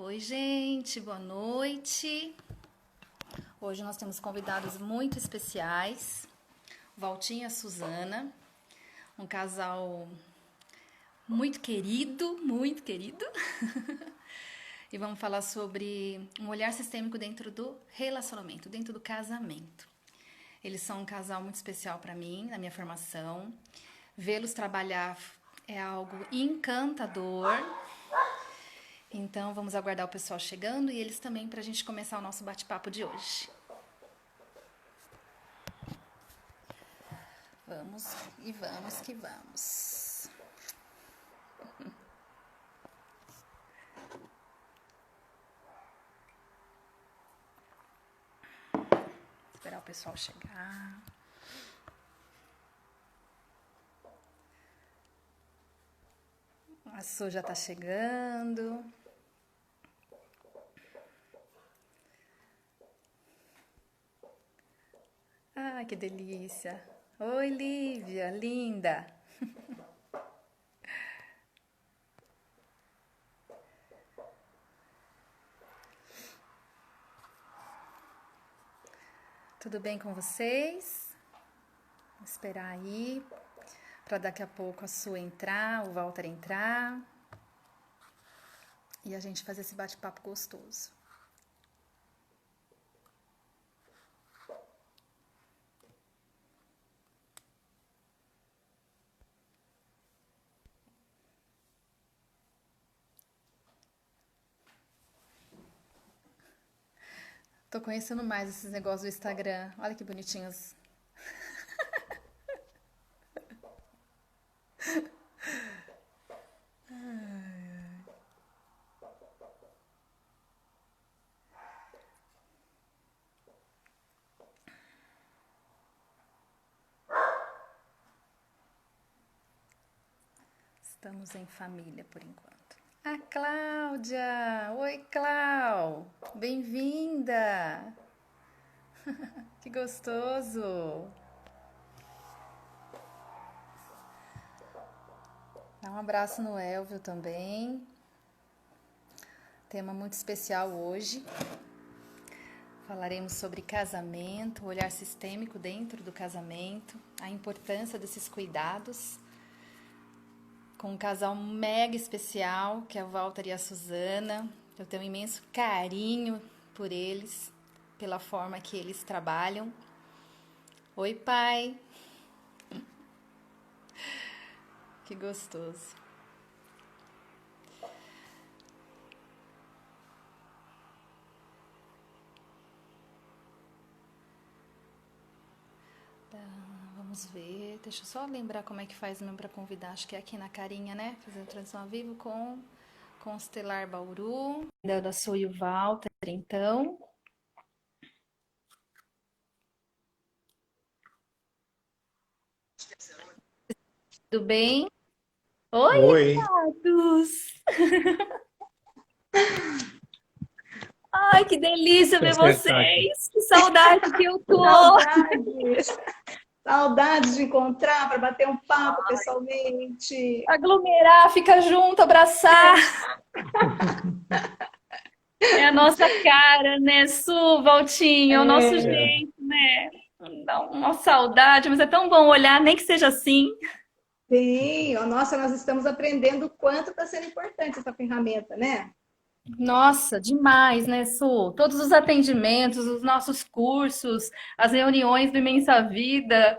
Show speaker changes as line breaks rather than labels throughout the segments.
Oi, gente, boa noite. Hoje nós temos convidados muito especiais, Valtinho e a Suzana, um casal muito querido, muito querido. E vamos falar sobre um olhar sistêmico dentro do relacionamento, dentro do casamento. Eles são um casal muito especial para mim, na minha formação. Vê-los trabalhar é algo encantador. Então, vamos aguardar o pessoal chegando e eles também para a gente começar o nosso bate-papo de hoje. Vamos e vamos que vamos. Esperar o pessoal chegar. A Su já tá chegando. Ai, que delícia. Oi, Lívia, linda. Tudo bem com vocês? Vou esperar aí para daqui a pouco a Su entrar, o Walter entrar e a gente fazer esse bate-papo gostoso. Tô conhecendo mais esses negócios do Instagram. Olha que bonitinhos. Estamos em família por enquanto. A Cláudia! Oi, Clau! Bem-vinda! Que gostoso! Dá um abraço no Elvio também. Tema muito especial hoje. Falaremos sobre casamento, o olhar sistêmico dentro do casamento, a importância desses cuidados. Com um casal mega especial, que é o Walter e a Suzana. Eu tenho um imenso carinho por eles, pela forma que eles trabalham. Oi, pai! Que gostoso. Vamos ver, deixa eu só lembrar como é que faz mesmo para convidar. Acho que é aqui na carinha, né? Fazendo transmissão ao vivo com Constelar Bauru. Da Su e o Walter, então. Tudo bem? Oi,
Oi,
gatos! Ai, que delícia
deixa eu
ver
acertar aqui.
vocês! Que saudade que eu tô!
Saudades, saudades de encontrar para bater um papo pessoalmente.
Aglomerar, ficar junto, abraçar. É a nossa cara, né, Su, Valtinho? É o nosso
É,
É,
jeito, né? Dá uma saudade, mas é tão bom olhar, nem que seja assim.
sim, nossa, nós estamos aprendendo o quanto está sendo importante essa ferramenta, né?
Nossa, demais, né, Su? Todos os atendimentos, os nossos cursos, as reuniões do Imensa Vida,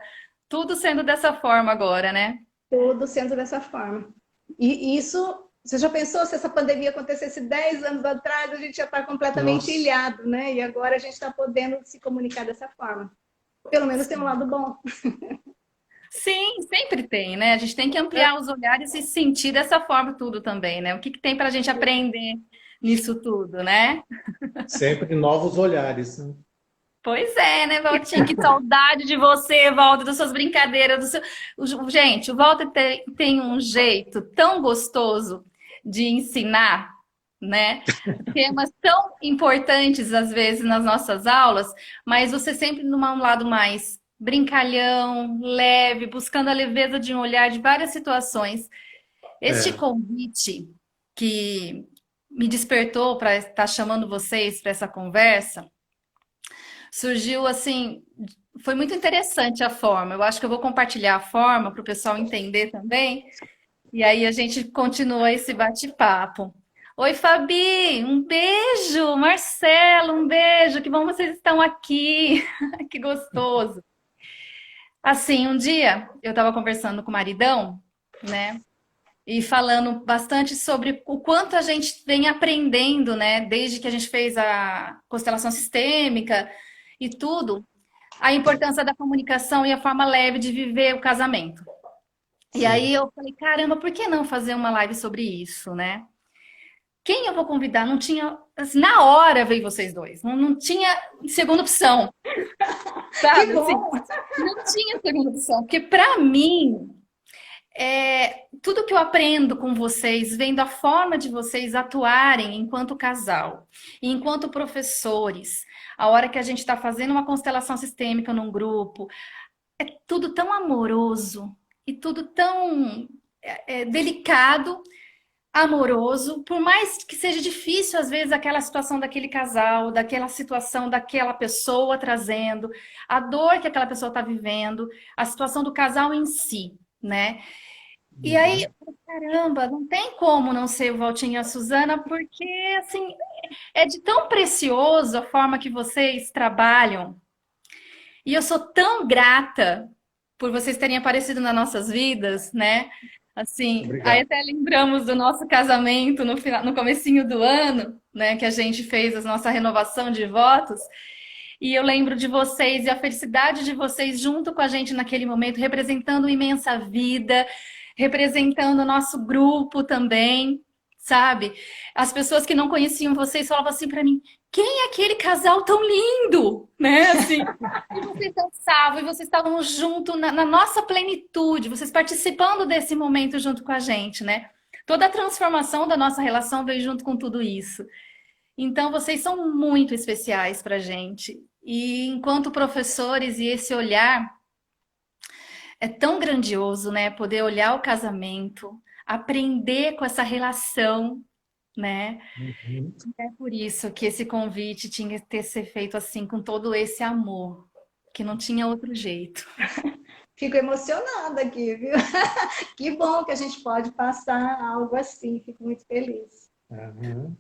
tudo sendo dessa forma agora, né?
Tudo sendo dessa forma. E isso, você já pensou se essa pandemia acontecesse 10 anos atrás, a gente já está completamente
nossa,
ilhado, né? E agora a gente está podendo se comunicar dessa forma. Pelo menos tem um lado bom.
Sim, sempre tem, né? A gente tem que ampliar os olhares e sentir dessa forma tudo também, né? O que que tem para a gente aprender nisso tudo, né?
sempre novos olhares, né?
Pois é, né, Valtinho? Que saudade de você, Walter, das suas brincadeiras. Gente, o Walter tem um jeito tão gostoso de ensinar, né? Temas tão importantes, às vezes, nas nossas aulas, mas você sempre num lado mais brincalhão, leve, buscando a leveza de um olhar de várias situações. Este
É,
convite que me despertou para estar chamando vocês para essa conversa, surgiu assim, foi muito interessante a forma. Eu acho que eu vou compartilhar a forma para o pessoal entender também. E aí a gente continua esse bate-papo. Oi, Fabi, um beijo. Marcelo, um beijo. Que bom vocês estão aqui. Que gostoso. Assim, um dia eu estava conversando com o maridão, né? E falando bastante sobre o quanto a gente vem aprendendo, né? Desde que a gente fez a constelação sistêmica e tudo, a importância da comunicação e a forma leve de viver o casamento. E aí
Sim.
eu falei, caramba, por que não fazer uma live sobre isso, né? Quem eu vou convidar? Não tinha, assim, na hora veio vocês dois, não tinha segunda opção,
Que
sabe? Assim,
bom!
não tinha segunda opção, porque para mim, tudo que eu aprendo com vocês, vendo a forma de vocês atuarem enquanto casal, e enquanto professores, a hora que a gente está fazendo uma constelação sistêmica num grupo, é tudo tão amoroso e tudo tão delicado, amoroso, por mais que seja difícil às vezes aquela situação daquele casal, daquela situação daquela pessoa trazendo, a dor que aquela pessoa está vivendo, a situação do casal em si, né? E aí,
Uhum.
caramba, não tem como não ser o Valtinho e a Suzana, porque assim, é de tão precioso a forma que vocês trabalham. E eu sou tão grata por vocês terem aparecido nas nossas vidas, né? Assim, aí
Obrigado.
até lembramos do nosso casamento no final, no comecinho do ano, né? Que a gente fez a nossa renovação de votos. E eu lembro de vocês e a felicidade de vocês junto com a gente naquele momento, representando imensa vida, representando o nosso grupo também, sabe? As pessoas que não conheciam vocês falavam assim para mim: quem é aquele casal tão lindo, né? Assim, e vocês dançavam e vocês estavam junto na nossa plenitude, vocês participando desse momento junto com a gente, né? Toda a transformação da nossa relação veio junto com tudo isso. Então, vocês são muito especiais para a gente. E enquanto professores, e esse olhar é tão grandioso, né? Poder olhar o casamento, aprender com essa relação, né?
Uhum.
É por isso que esse convite tinha que ter ser feito assim, com todo esse amor, que não tinha outro jeito.
Fico emocionada aqui, viu? Que bom que a gente pode passar algo assim, fico muito feliz.
Uhum.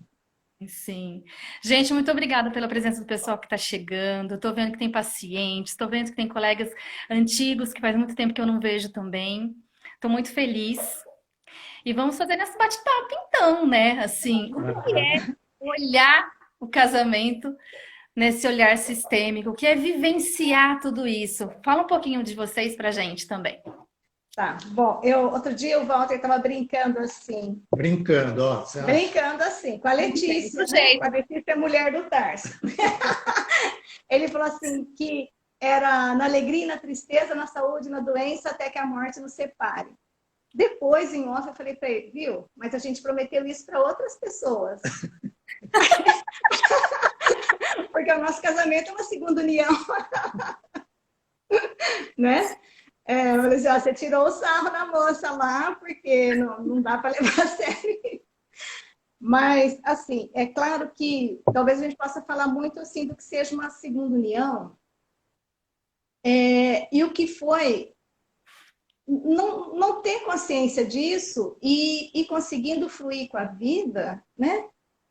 Sim. Gente, muito obrigada pela presença do pessoal que está chegando. Estou vendo que tem pacientes, estou vendo que tem colegas antigos que faz muito tempo que eu não vejo também. Estou muito feliz. E vamos fazer nesse bate-papo então, né? Assim, o que é
Uhum.
olhar o casamento nesse olhar sistêmico? O que é vivenciar tudo isso? Fala um pouquinho de vocês pra gente também.
Tá, bom, outro dia o Walter estava brincando assim,
Brincando, ó, você acha?
com a
Não tem
Letícia,
outro
né? Com a
jeito.
Letícia, mulher do Tarso. Ele falou assim que era na alegria e na tristeza, na saúde e na doença, até que a morte nos separe. Depois, em off, eu falei para ele, viu? Mas a gente prometeu isso para outras pessoas. Porque o nosso casamento é uma segunda união, né? Eu falei assim, ó, você tirou o sarro da moça lá, porque não dá para levar a sério. Mas, assim, é claro que talvez a gente possa falar muito assim do que seja uma segunda união. E o que foi não ter consciência disso e conseguindo fluir com a vida, né?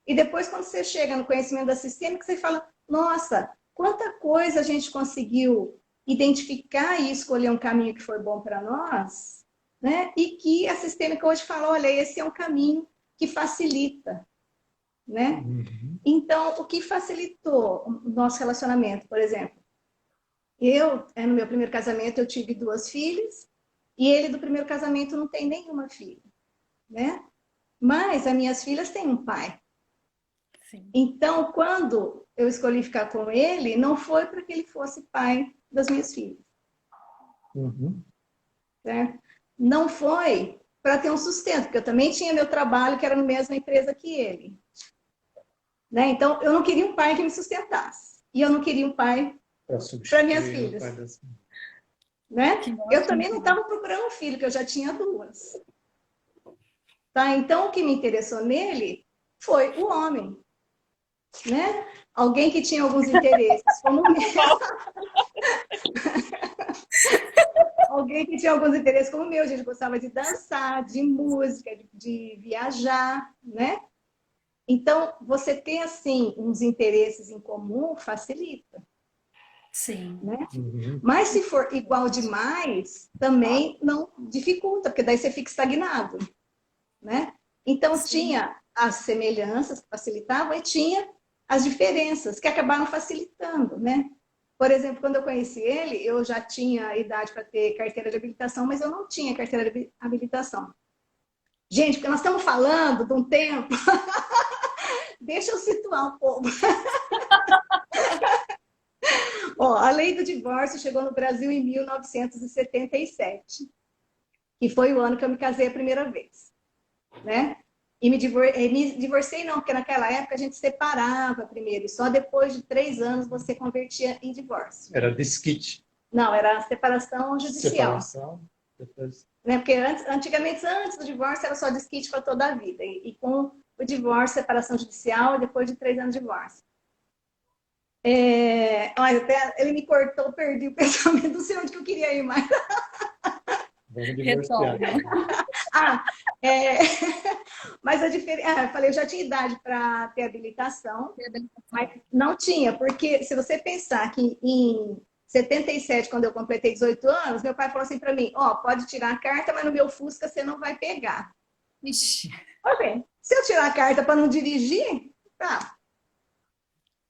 E depois, quando você chega no conhecimento da sistêmica, você fala, nossa, quanta coisa a gente conseguiu identificar e escolher um caminho que foi bom para nós, né? E que a sistêmica hoje fala, olha, esse é um caminho que facilita, né?
Uhum.
Então, o que facilitou o nosso relacionamento, por exemplo? No meu primeiro casamento, eu tive 2 filhas, e ele do primeiro casamento não tem nenhuma filha, né? Mas as minhas filhas têm um pai.
Sim.
Então, quando eu escolhi ficar com ele, não foi para que ele fosse pai das minhas filhas,
Uhum.
certo? Não foi para ter um sustento, porque eu também tinha meu trabalho, que era na mesma empresa que ele, né? Então, eu não queria um pai que me sustentasse. E eu não queria um pai
Para
para minhas
substituir o pai
filhas,
das...
né?
Que
Eu
ótimo.
também não estava procurando um filho, que eu já tinha 2. Tá? Então, o que me interessou nele foi o homem, né? Alguém que tinha alguns interesses, como o meu. Alguém que tinha alguns interesses como o meu, a gente gostava de dançar, de música, de viajar, né? Então, você ter, assim, uns interesses em comum facilita.
Sim.
Né? Mas se for igual demais, também não dificulta, porque daí você fica estagnado, né? Então,
Sim.
tinha as semelhanças que facilitavam e tinha as diferenças que acabaram facilitando, né? Por exemplo, quando eu conheci ele, eu já tinha idade para ter carteira de habilitação, mas eu não tinha carteira de habilitação. Gente, porque nós estamos falando de um tempo... Deixa eu situar um pouco. Ó, a lei do divórcio chegou no Brasil em 1977, que foi o ano que eu me casei a primeira vez, né? E me divorciei não, porque naquela época a gente separava primeiro, e só depois de 3 anos você convertia em divórcio.
Era desquite.
Não, era separação judicial.
Separação. Depois...
Né? Porque antigamente, antes do divórcio, era só desquite para toda a vida. E com o divórcio, separação judicial, depois de 3 anos de divórcio. Olha, até ele me cortou, perdi o pensamento, não sei onde que eu queria ir mais.
Vamos divorciar.
Mas a diferença... eu falei, eu já tinha idade para ter habilitação, mas não tinha, porque se você pensar que em 77, quando eu completei 18 anos, meu pai falou assim para mim, pode tirar a carta, mas no meu Fusca você não vai pegar.
Ixi.
Ok, se eu tirar a carta para não dirigir, tá.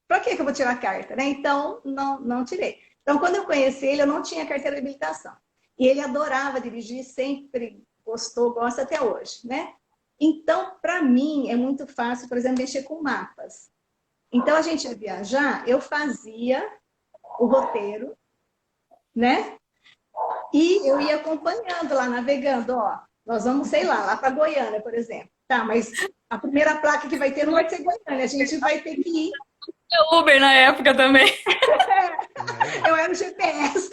Para que eu vou tirar a carta, né? Então, não tirei. Então, quando eu conheci ele, eu não tinha carteira de habilitação. E ele adorava dirigir, sempre gostou, gosta até hoje, né? Então, para mim, é muito fácil, por exemplo, mexer com mapas. Então, a gente ia viajar, eu fazia o roteiro, né? E eu ia acompanhando lá, navegando, nós vamos, sei lá para Goiânia, por exemplo. Tá, mas a primeira placa que vai ter não vai ser Goiânia, a gente vai ter que ir.
Uber na época também.
Eu era o GPS.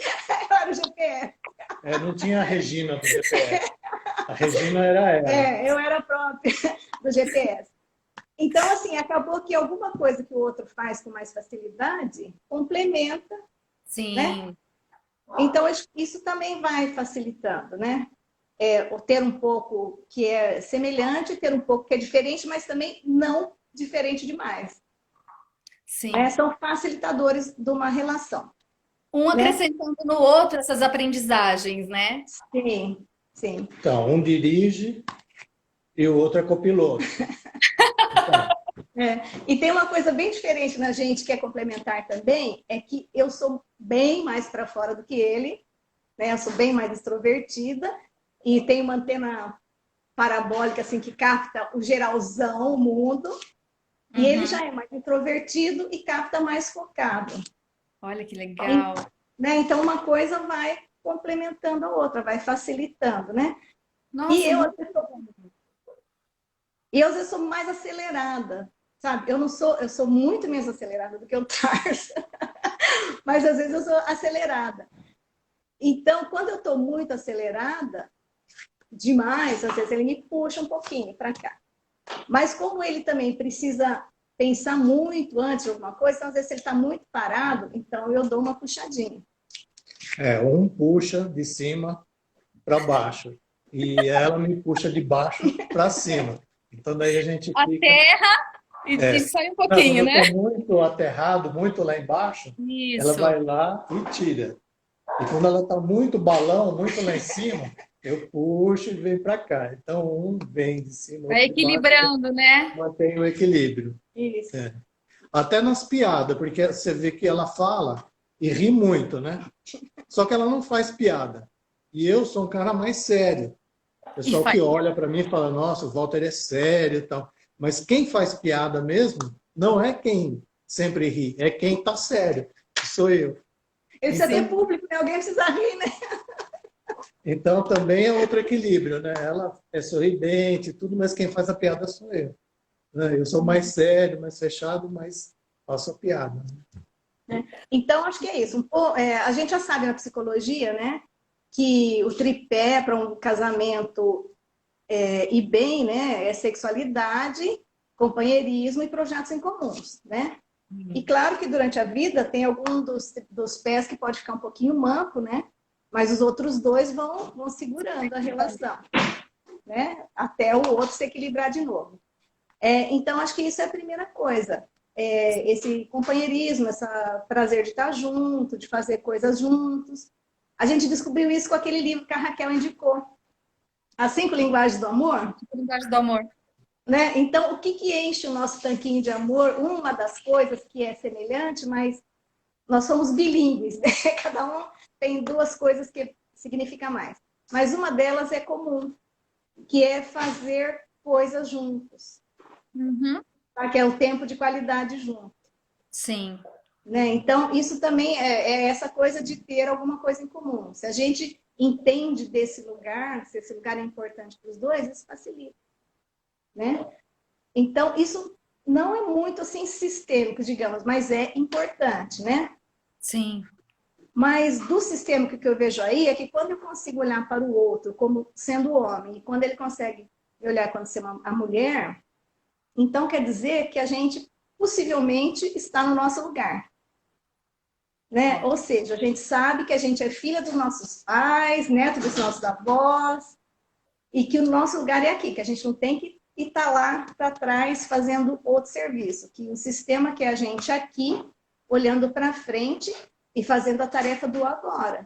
Eu era o GPS.
Não tinha a Regina do GPS. A Regina era ela.
Eu era a própria do GPS. Então, assim, acabou que alguma coisa que o outro faz com mais facilidade complementa.
Sim.
Né? Então, isso também vai facilitando, né? Ter um pouco que é semelhante, ter um pouco que é diferente, mas também não diferente demais.
Sim.
São facilitadores de uma relação.
Um acrescentando no outro essas aprendizagens, né?
Sim, sim.
Então, um dirige e o outro é copiloto.
E tem uma coisa bem diferente na gente que é complementar também, é que eu sou bem mais para fora do que ele, né? Eu sou bem mais extrovertida e tenho uma antena parabólica assim que capta o geralzão, o mundo. E ele já é mais introvertido e capta mais focado.
Olha que legal.
Então, uma coisa vai complementando a outra, vai facilitando, né?
Nossa,
e eu, às vezes, sou mais acelerada, sabe? Eu sou muito menos acelerada do que o Tarso. Mas, às vezes, eu sou acelerada. Então, quando eu estou muito acelerada, demais, às vezes ele me puxa um pouquinho para cá. Mas como ele também precisa pensar muito antes de alguma coisa, então, às vezes ele está muito parado, então eu dou uma puxadinha.
Um puxa de cima para baixo e ela me puxa de baixo para cima. Então daí a gente fica...
terra e sai um pouquinho,
né? Quando eu tô muito aterrado, muito lá embaixo, ela vai lá e tira. E quando ela está muito balão, muito lá em cima, eu puxo e venho para cá. Então, um vem de cima.
Vai equilibrando, baixo, né?
Mantém o equilíbrio.
Isso.
Até nas piadas, porque você vê que ela fala e ri muito, né? Só que ela não faz piada. E eu sou um cara mais sério. O pessoal que olha para mim e fala, nossa, o Walter é sério e tal. Mas quem faz piada mesmo não é quem sempre ri, é quem está sério. Sou eu.
Ele precisa ter público, né? Alguém precisa rir, né?
Então, também é outro equilíbrio, né? Ela é sorridente e tudo, mas quem faz a piada sou eu. Eu sou mais sério, mais fechado, mas faço a piada.
Então, acho que é isso. A gente já sabe na psicologia, né? Que o tripé para um casamento ir bem, né? É sexualidade, companheirismo e projetos em comuns, né? E claro que durante a vida tem algum dos pés que pode ficar um pouquinho manco, né? Mas os outros dois vão segurando a relação, né? Até o outro se equilibrar de novo. Então, acho que isso é a primeira coisa. Esse companheirismo, esse prazer de estar junto, de fazer coisas juntos. A gente descobriu isso com aquele livro que a Raquel indicou. As 5 Linguagens do Amor.
Linguagem do amor.
Né? Então, o que enche o nosso tanquinho de amor? Uma das coisas que é semelhante, mas nós somos bilíngues, né? Cada um tem 2 coisas que significa mais. Mas uma delas é comum, que é fazer coisas juntos.
Uhum.
Tá? Que é o tempo de qualidade junto.
Sim.
Né? Então, isso também é essa coisa de ter alguma coisa em comum. Se a gente entende desse lugar, se esse lugar é importante para os dois, isso facilita. Né? Então, isso não é muito assim sistêmico, digamos, mas é importante, né?
Sim.
Mas do sistêmico que eu vejo aí é que quando eu consigo olhar para o outro como sendo homem, e quando ele consegue me olhar como sendo a mulher, então quer dizer que a gente possivelmente está no nosso lugar. Né? Ou seja, a gente sabe que a gente é filha dos nossos pais, neto dos nossos avós, e que o nosso lugar é aqui, que a gente não tem que estar lá para trás fazendo outro serviço, que o sistema que é a gente aqui, olhando para frente e fazendo a tarefa do agora.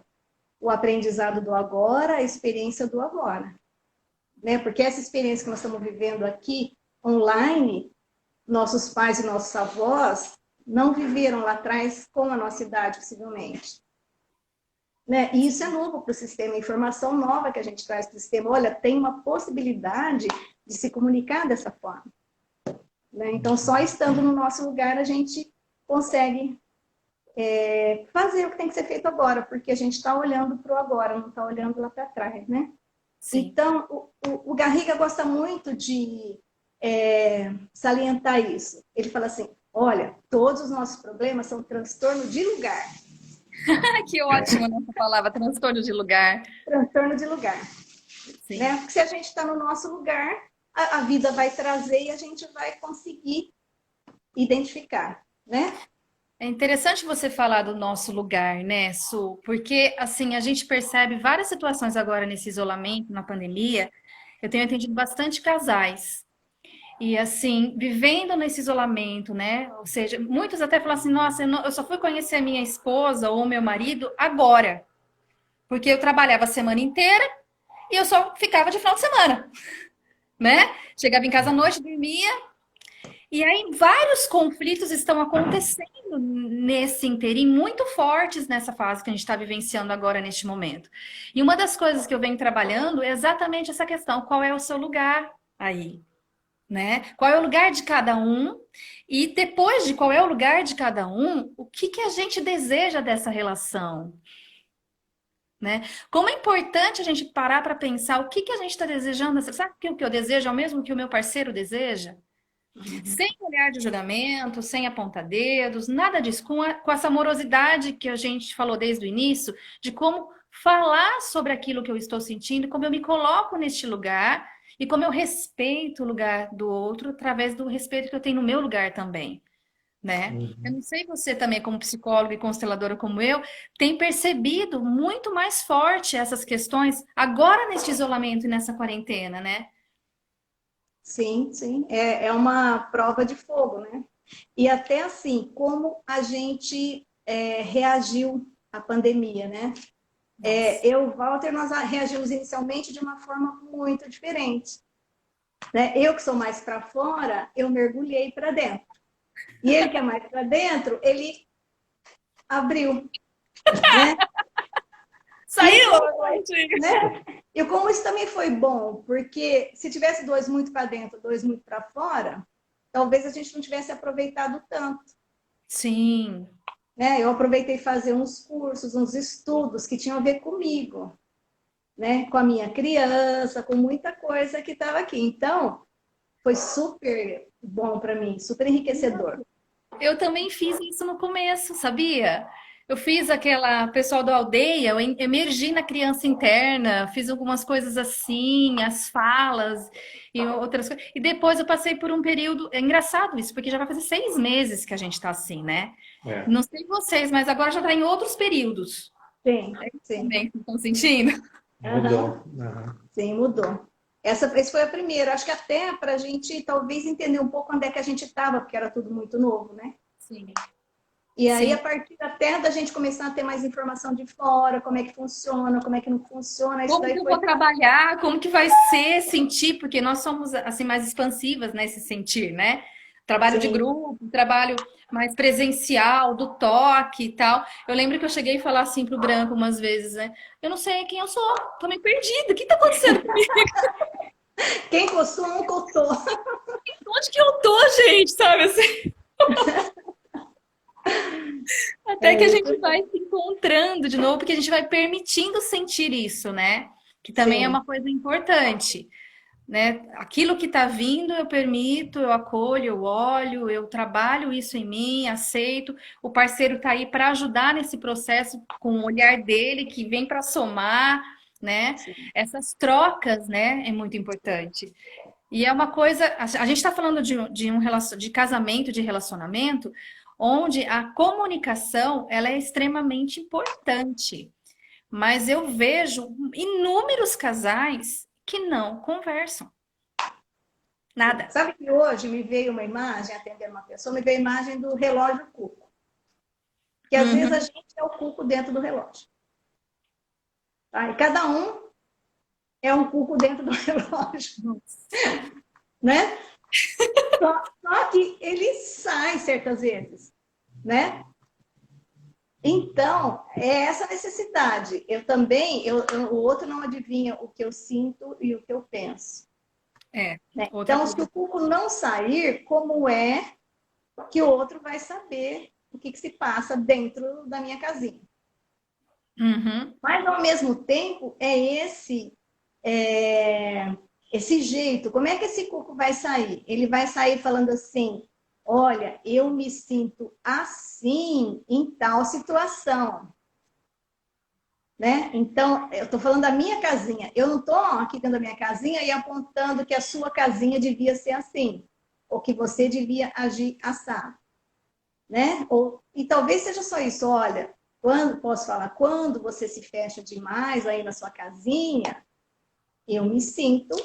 O aprendizado do agora, a experiência do agora. Né? Porque essa experiência que nós estamos vivendo aqui, online, nossos pais e nossos avós não viveram lá atrás com a nossa idade, possivelmente. Né? E isso é novo para o sistema, informação nova que a gente traz para o sistema. Olha, tem uma possibilidade de se comunicar dessa forma. Né? Então, só estando no nosso lugar, a gente consegue fazer o que tem que ser feito agora, porque a gente está olhando para o agora, não está olhando lá para trás. Né? Então, o Garriga gosta muito de salientar isso. Ele fala assim, olha, todos os nossos problemas são transtorno de lugar.
Que ótimo essa palavra, transtorno de lugar.
Transtorno de lugar.
Sim.
Né? Porque se a gente está no nosso lugar, a vida vai trazer e a gente vai conseguir identificar, né?
É interessante você falar do nosso lugar, né, Su? Porque, assim, a gente percebe várias situações agora nesse isolamento, na pandemia. Eu tenho atendido bastante casais. E, assim, vivendo nesse isolamento, né? Ou seja, muitos até falam assim, nossa, eu só fui conhecer a minha esposa ou meu marido agora. Porque eu trabalhava a semana inteira e eu só ficava de final de semana, né? Chegava em casa à noite, dormia. E aí vários conflitos estão acontecendo nesse interim, muito fortes nessa fase que a gente está vivenciando agora neste momento. E uma das coisas que eu venho trabalhando é exatamente essa questão: qual é o seu lugar aí? Né? Qual é o lugar de cada um? E depois de qual é o lugar de cada um, o que a gente deseja dessa relação? Né? Como é importante a gente parar para pensar o que a gente está desejando. Sabe que o que eu desejo é o mesmo que o meu parceiro deseja? Sem olhar de julgamento, sem apontar dedos, nada disso. Com essa amorosidade que a gente falou desde o início, de como falar sobre aquilo que eu estou sentindo, como eu me coloco neste lugar e como eu respeito o lugar do outro através do respeito que eu tenho no meu lugar também. Né? Eu não sei você também, como psicóloga e consteladora como eu, tem percebido muito mais forte essas questões agora neste isolamento e nessa quarentena, né?
Sim, sim. É uma prova de fogo, né? E até assim, como a gente reagiu à pandemia, né? Walter, nós reagimos inicialmente de uma forma muito diferente. Né? Eu que sou mais para fora, eu mergulhei para dentro. E ele que é mais para dentro, ele abriu. Né?
Saiu!
Né? E como isso também foi bom, porque se tivesse 2 muito para dentro, 2 muito para fora, talvez a gente não tivesse aproveitado tanto.
Sim.
Né? Eu aproveitei fazer uns cursos, uns estudos que tinham a ver comigo, né? Com a minha criança, com muita coisa que estava aqui. Então, foi super bom para mim, super enriquecedor.
Eu também fiz isso no começo, sabia? eu fiz aquela pessoal da aldeia, eu emergi na criança interna, fiz algumas coisas assim, as falas e outras coisas. E depois eu passei por um período. É engraçado isso, porque já vai fazer 6 meses que a gente tá assim, né?
É,
Não sei vocês, mas agora já tá em outros períodos.
Sim,
É isso
sim.
também que estão sentindo?
Aham.
mudou. Aham.
Sim, mudou. Esse foi a primeira. Acho que até para a gente talvez entender um pouco onde é que a gente estava, porque era tudo muito novo, né?
Sim.
E aí,
Sim.
a partir até da gente começar a ter mais informação de fora, como é que funciona, como é que não funciona, isso
Como que
daí
eu
foi.
vou trabalhar? Como que vai ser sentir? Porque nós somos assim mais expansivas nesse sentir, né? Trabalho de
Sim.
grupo, trabalho mais presencial, do toque e tal. Eu lembro que eu cheguei a falar assim pro Branco umas vezes, né? Eu não sei quem eu sou, tô meio perdida. O que tá acontecendo comigo?
Quem coçou, não coçou.
Onde que eu tô, gente? Sabe assim? Até que
É
a
isso.
gente vai se encontrando de novo, porque a gente vai permitindo sentir isso, né? Que também é
Sim,
uma coisa importante. Né? Aquilo que está vindo, eu permito, eu acolho, eu olho, eu trabalho isso em mim, aceito. O parceiro está aí para ajudar nesse processo com o olhar dele, que vem para somar, né?
sim.
Essas trocas, né, é muito importante. E é uma coisa, a gente está falando de casamento, de relacionamento, onde a comunicação ela é extremamente importante. Mas eu vejo inúmeros casais que não conversam.
Sim.
Nada.
Sabe que hoje me veio uma imagem, atendendo uma pessoa, me veio a imagem do relógio cuco. Que às vezes a
Uhum.
gente é o cuco dentro do relógio. Tá? E cada um é um cuco dentro do relógio, né? Só que ele sai certas vezes, né? Então, é essa necessidade. Eu também, o outro não adivinha o que eu sinto e o que eu penso.
É,
Né?
outra
Então, se
coisa.
o cuco não sair, como é que o outro vai saber o que se passa dentro da minha casinha?
Uhum.
Mas, ao mesmo tempo, é, esse jeito. Como é que esse cuco vai sair? Ele vai sair falando assim: olha, eu me sinto assim em tal situação. Né? Então, eu estou falando da minha casinha. Eu não estou aqui dentro da minha casinha e apontando que a sua casinha devia ser assim, ou que você devia agir assado, né? E talvez seja só isso. Olha, posso falar, quando você se fecha demais aí na sua casinha, eu me sinto,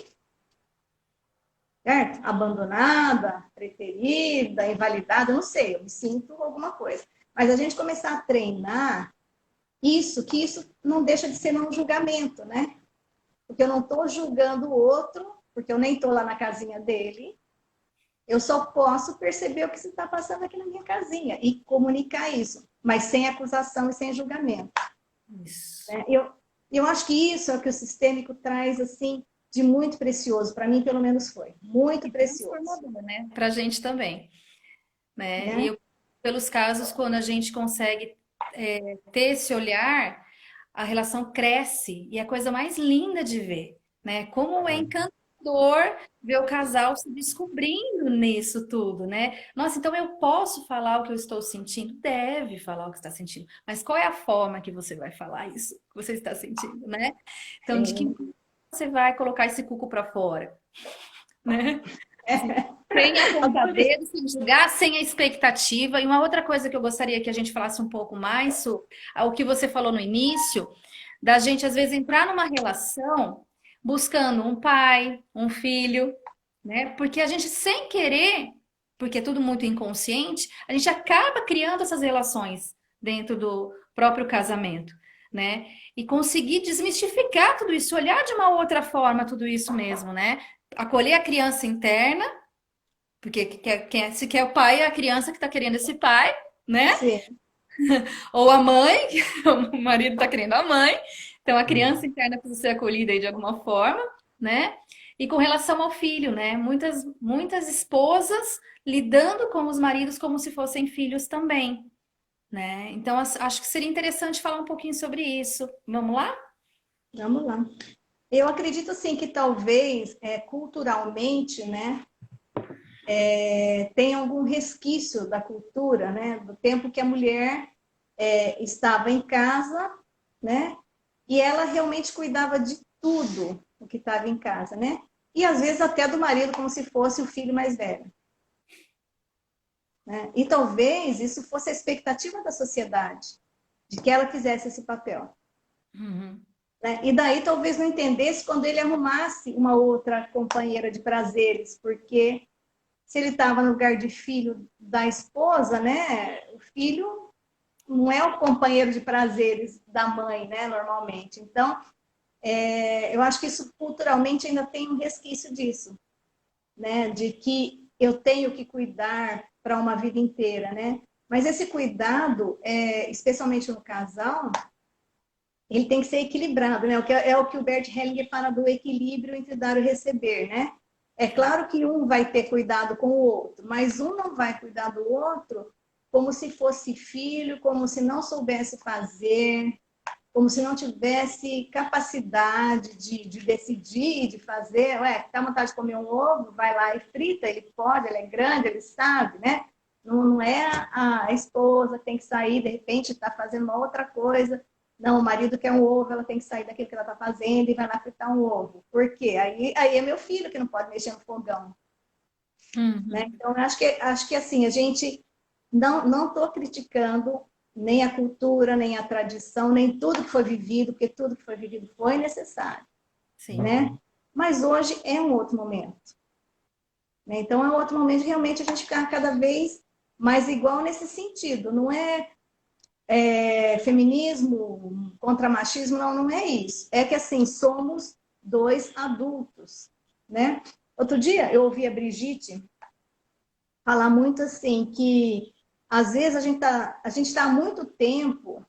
certo? Abandonada, preferida, invalidada, eu não sei, eu me sinto alguma coisa. Mas a gente começar a treinar que isso não deixa de ser um julgamento, né? Porque eu não estou julgando o outro, porque eu nem estou lá na casinha dele. Eu só posso perceber o que se está passando aqui na minha casinha e comunicar isso, mas sem acusação e sem julgamento.
Isso.
Né? Eu acho que isso é o que o sistêmico traz assim de muito precioso. Para mim, pelo menos, foi muito
E
precioso.
transformador, né? Pra gente também, né? E
Né?
eu, pelos casos, quando a gente consegue ter esse olhar, a relação cresce e é a coisa mais linda de ver, né? Como é encantador ver o casal se descobrindo nisso tudo, né? Nossa, então eu posso falar o que eu estou sentindo? Deve falar o que está sentindo, mas qual é a forma que você vai falar isso que você está sentindo, né? Então, de que
Sim.
maneira você vai colocar esse cuco para fora, né?
É.
Sem
A
apontar
polícia.
dedo, sem julgar, sem a expectativa. E uma outra coisa que eu gostaria que a gente falasse um pouco mais, Su, o que você falou no início, da gente às vezes entrar numa relação buscando um pai, um filho, né? Porque a gente sem querer, porque é tudo muito inconsciente, a gente acaba criando essas relações dentro do próprio casamento, né? E conseguir desmistificar tudo isso, olhar de uma outra forma tudo isso mesmo, né? Acolher a criança interna, porque se quer o pai, é a criança que está querendo esse pai, né?
Sim.
Ou a mãe, o marido está querendo a mãe. Então a criança
Uhum.
interna precisa ser acolhida aí de alguma forma, né? E com relação ao filho, né? Muitas esposas lidando com os maridos como se fossem filhos também, né? Então acho que seria interessante falar um pouquinho sobre isso. Vamos lá?
Vamos lá. Eu acredito assim que talvez culturalmente, né, tem algum resquício da cultura, né, do tempo que a mulher estava em casa, né? E ela realmente cuidava de tudo o que estava em casa, né? E às vezes até do marido, como se fosse o filho mais velho. Né? E talvez isso fosse a expectativa da sociedade, de que ela fizesse esse papel.
Uhum.
Né? E daí talvez não entendesse quando ele arrumasse uma outra companheira de prazeres, porque se ele estava no lugar de filho da esposa, né? O filho não é o companheiro de prazeres da mãe, né? Normalmente. Então, eu acho que isso culturalmente ainda tem um resquício disso, né? De que eu tenho que cuidar para uma vida inteira, né? Mas esse cuidado, especialmente no casal, ele tem que ser equilibrado, né? É o que o Bert Hellinger fala do equilíbrio entre dar e receber, né? É claro que um vai ter cuidado com o outro, mas um não vai cuidar do outro como se fosse filho, como se não soubesse fazer, como se não tivesse capacidade de decidir, de fazer. Ué, tá vontade de comer um ovo, vai lá e frita, ele pode, ele é grande, ele sabe, né? Não é a esposa que tem que sair, de repente está fazendo uma outra coisa. Não, o marido quer um ovo, ela tem que sair daquilo que ela está fazendo e vai lá fritar um ovo. Por quê? Aí é meu filho que não pode mexer no fogão.
Uhum.
Né? Então, acho que assim, a gente não estou criticando nem a cultura, nem a tradição, nem tudo que foi vivido, porque tudo que foi vivido foi necessário.
Sim.
Né? Mas hoje é um outro momento. Né? Então, é um outro momento de realmente a gente ficar cada vez mais igual nesse sentido. Não é feminismo contra machismo, não é isso. É que, assim, somos dois adultos, né? Outro dia, eu ouvi a Brigitte falar muito assim, que às vezes a gente tá há muito tempo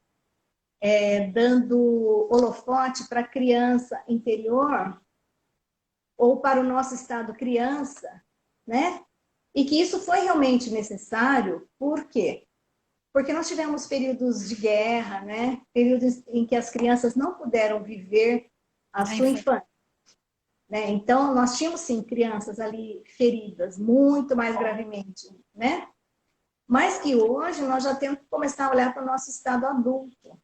dando holofote para a criança interior ou para o nosso estado criança, né? E que isso foi realmente necessário, por quê? Porque nós tivemos períodos de guerra, né? Períodos em que as crianças não puderam viver a sua infância. Né? Então, nós tínhamos, sim, crianças ali feridas, muito mais gravemente, né? Mas que hoje nós já temos que começar a olhar para o nosso estado adulto.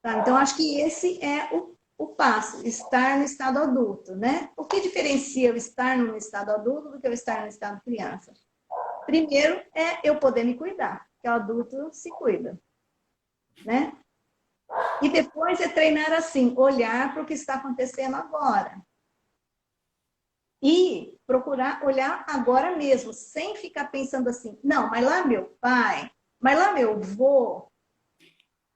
Tá? Então, acho que esse é o passo, estar no estado adulto, né? O que diferencia o estar no estado adulto do que o estar no estado criança? Primeiro é eu poder me cuidar, porque o adulto se cuida, né? E depois é treinar assim, olhar para o que está acontecendo agora. E procurar olhar agora mesmo, sem ficar pensando assim, não, mas lá meu pai, mas lá meu avô,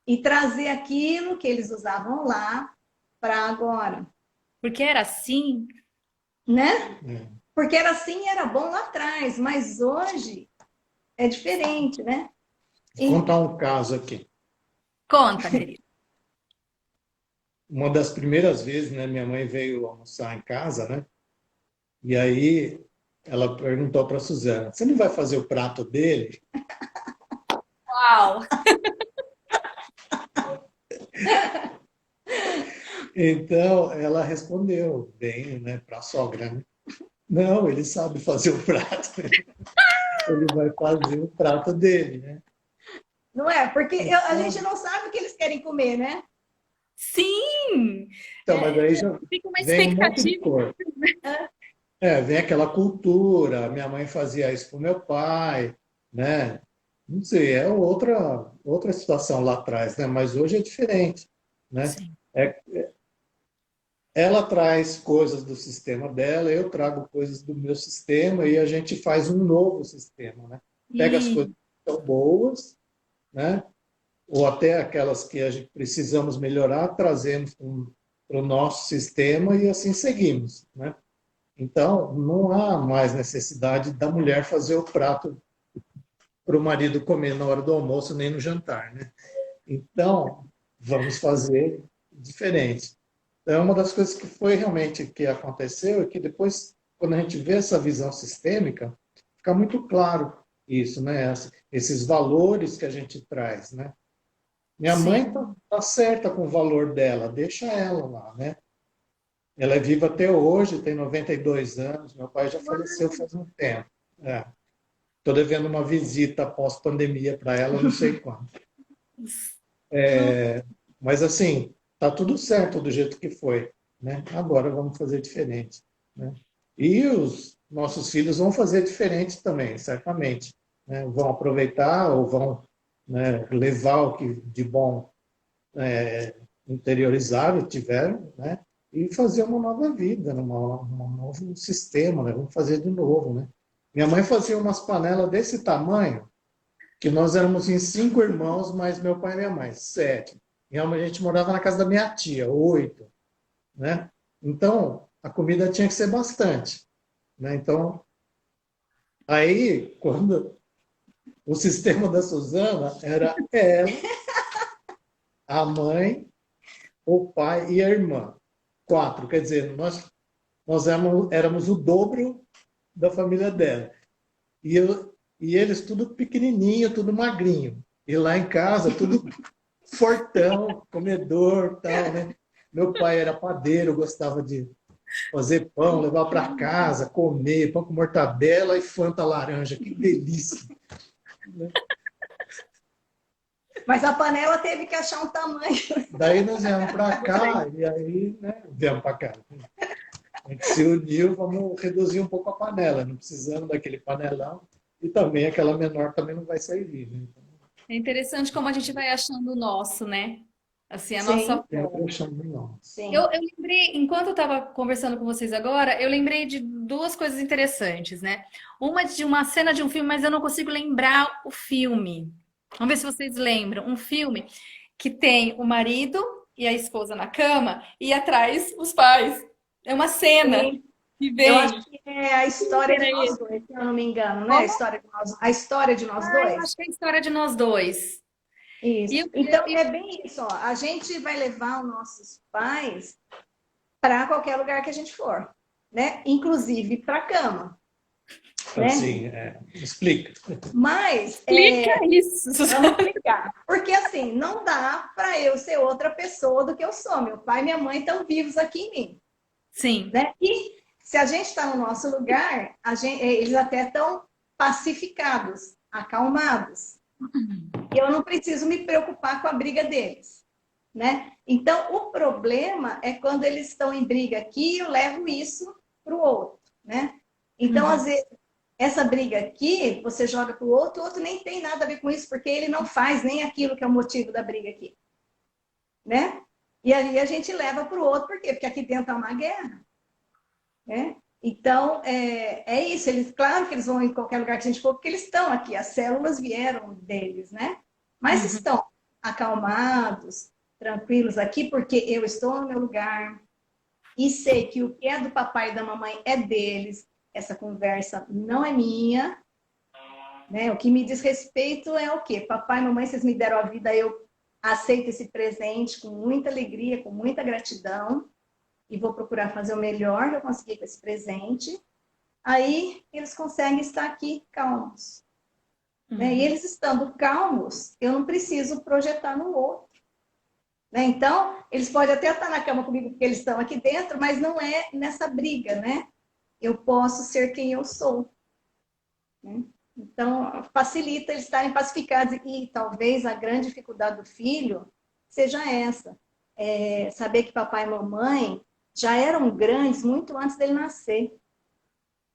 e trazer aquilo que eles usavam lá para agora.
Porque era assim?
Né? Porque era assim e era bom lá atrás, mas hoje é diferente, né?
Vou contar um caso aqui.
Conta, querido.
Uma das primeiras vezes, né, minha mãe veio almoçar em casa, né? E aí ela perguntou para a Suzana: você não vai fazer o prato dele?
Uau!
Então ela respondeu bem, né, para a sogra, né? Não, ele sabe fazer o prato. Ele vai fazer o prato dele, né?
Não é? Porque a gente não sabe o que eles querem comer, né?
Sim!
Então, mas aí já
Fica uma
vem um monte de
expectativa.
coisa. Vem aquela cultura, minha mãe fazia isso com meu pai, né? Não sei, é outra situação lá atrás, né? Mas hoje é diferente, né?
Sim.
Ela traz coisas do sistema dela, eu trago coisas do meu sistema e a gente faz um novo sistema, né? Pega as coisas que são boas, né? Ou até aquelas que a gente precisamos melhorar, trazemos para o nosso sistema e assim seguimos, né? Então, não há mais necessidade da mulher fazer o prato para o marido comer na hora do almoço nem no jantar, né? Então, vamos fazer diferente. Então, é uma das coisas que foi realmente que aconteceu e que depois, quando a gente vê essa visão sistêmica, fica muito claro isso, né? Esses valores que a gente traz, né? Minha mãe tá certa com o valor dela, deixa ela lá, né? Ela é viva até hoje, tem 92 anos, meu pai já faleceu faz um tempo. Estou devendo uma visita pós-pandemia para ela, não sei quando. Mas assim, tá tudo certo do jeito que foi, né? Agora vamos fazer diferente, né? E os nossos filhos vão fazer diferente também, certamente, né? Vão aproveitar ou vão, né, levar o que de bom interiorizável tiveram, né? E fazer uma nova vida, um novo sistema, né? Vamos fazer de novo, né? Minha mãe fazia umas panelas desse tamanho, que nós éramos em 5 irmãos, mais meu pai e minha mãe, 7. E a gente morava na casa da minha tia, 8, né? Então, a comida tinha que ser bastante, né? Então, aí, quando o sistema da Suzana era ela, a mãe, o pai e a irmã. 4, quer dizer, nós éramos o dobro da família dela. E eles tudo pequenininho, tudo magrinho. E lá em casa, tudo fortão, comedor, tal, né? Meu pai era padeiro, gostava de fazer pão, levar para casa, comer, pão com mortadela e Fanta laranja. Que delícia!
Mas a panela teve que achar um tamanho.
Daí nós viemos para cá, e aí, né, viemos para cá. A gente se uniu, vamos reduzir um pouco a panela, não precisando daquele panelão. E também aquela menor também não vai servir, né?
É interessante como a gente vai achando o nosso, né? Assim, a nossa
Sim,
Sempre
forma.
achando não.
sim.
Eu lembrei, enquanto eu estava conversando com vocês agora, eu lembrei de duas coisas interessantes, né? Uma de uma cena de um filme, mas eu não consigo lembrar o filme. Vamos ver se vocês lembram. Um filme que tem o marido e a esposa na cama e atrás os pais. É uma cena
Sim.
que
Eu acho
vem.
que é a história de nós dois, se eu não me engano, né?
Como?
A história de nós
Eu
dois.
acho que é a história de nós dois. E,
Isso. Então, é bem isso, ó. A gente vai levar os nossos pais para qualquer lugar que a gente for, né? Inclusive para a cama, né?
Assim, explica.
Mas
explica isso.
vamos explicar. Porque assim, não dá para eu ser outra pessoa do que eu sou. Meu pai e minha mãe estão vivos aqui em mim,
Sim.
né? E se a gente está no nosso lugar, eles até estão pacificados, acalmados. E eu não preciso me preocupar com a briga deles, né? Então, o problema é quando eles estão em briga aqui, eu levo isso para o outro, né? Então, às vezes, essa briga aqui, você joga para o outro nem tem nada a ver com isso, porque ele não faz nem aquilo que é o motivo da briga aqui, né? E aí a gente leva para o outro, por quê? Porque aqui dentro há uma guerra, né? Então, é isso. Eles, claro que eles vão em qualquer lugar que a gente for, porque eles estão aqui. As células vieram deles, né? Mas estão acalmados, tranquilos aqui, porque eu estou no meu lugar e sei que o que é do papai e da mamãe é deles. Essa conversa não é minha, né? O que me diz respeito é o quê? Papai e mamãe, vocês me deram a vida, eu aceito esse presente com muita alegria, com muita gratidão. E vou procurar fazer o melhor que eu conseguir com esse presente. Aí eles conseguem estar aqui calmos. Né? E eles estando calmos, eu não preciso projetar no outro. Né? Então, eles podem até estar na cama comigo porque eles estão aqui dentro, mas não é nessa briga, né? Eu posso ser quem eu sou. Né? Então, facilita eles estarem pacificados. E talvez a grande dificuldade do filho seja essa. Saber que papai e mamãe já eram grandes muito antes dele nascer.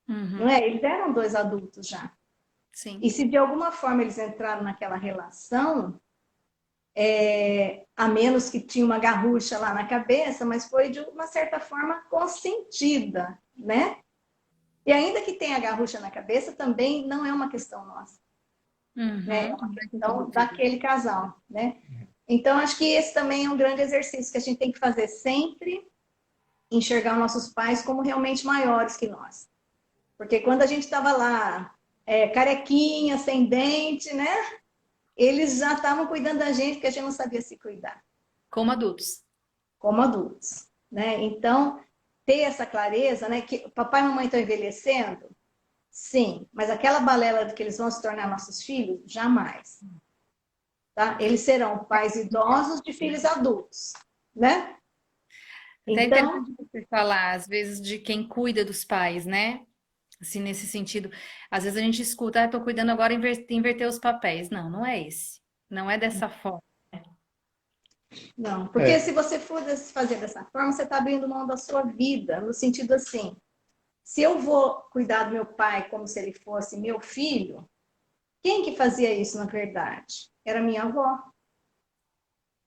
Não é? Eles eram 2 adultos já.
Sim.
E se de alguma forma eles entraram naquela relação, a menos que tinha uma garrucha lá na cabeça, mas foi de uma certa forma consentida, né? E ainda que tenha a garrucha na cabeça, também não é uma questão nossa. Né? É uma questão daquele casal, né? Então, acho que esse também é um grande exercício que a gente tem que fazer sempre, enxergar nossos pais como realmente maiores que nós. Porque quando a gente estava lá, carequinha, sem dente, né? Eles já estavam cuidando da gente porque a gente não sabia se cuidar.
Como adultos.
Como adultos, né? Então, ter essa clareza, né? Que papai e mamãe estão envelhecendo? Sim, mas aquela balela de que eles vão se tornar nossos filhos? Jamais. Tá? Eles serão pais idosos de filhos adultos, né?
Até
Então,
interessante você falar, às vezes, de quem cuida dos pais, né? Assim, nesse sentido. Às vezes a gente escuta, ah, tô cuidando agora, inverter os papéis. Não, não é esse. Não é dessa forma.
Não, porque
É,
se você for fazer dessa forma, você está abrindo mão da sua vida, no sentido assim, se eu vou cuidar do meu pai como se ele fosse meu filho, quem que fazia isso na verdade? Era minha avó,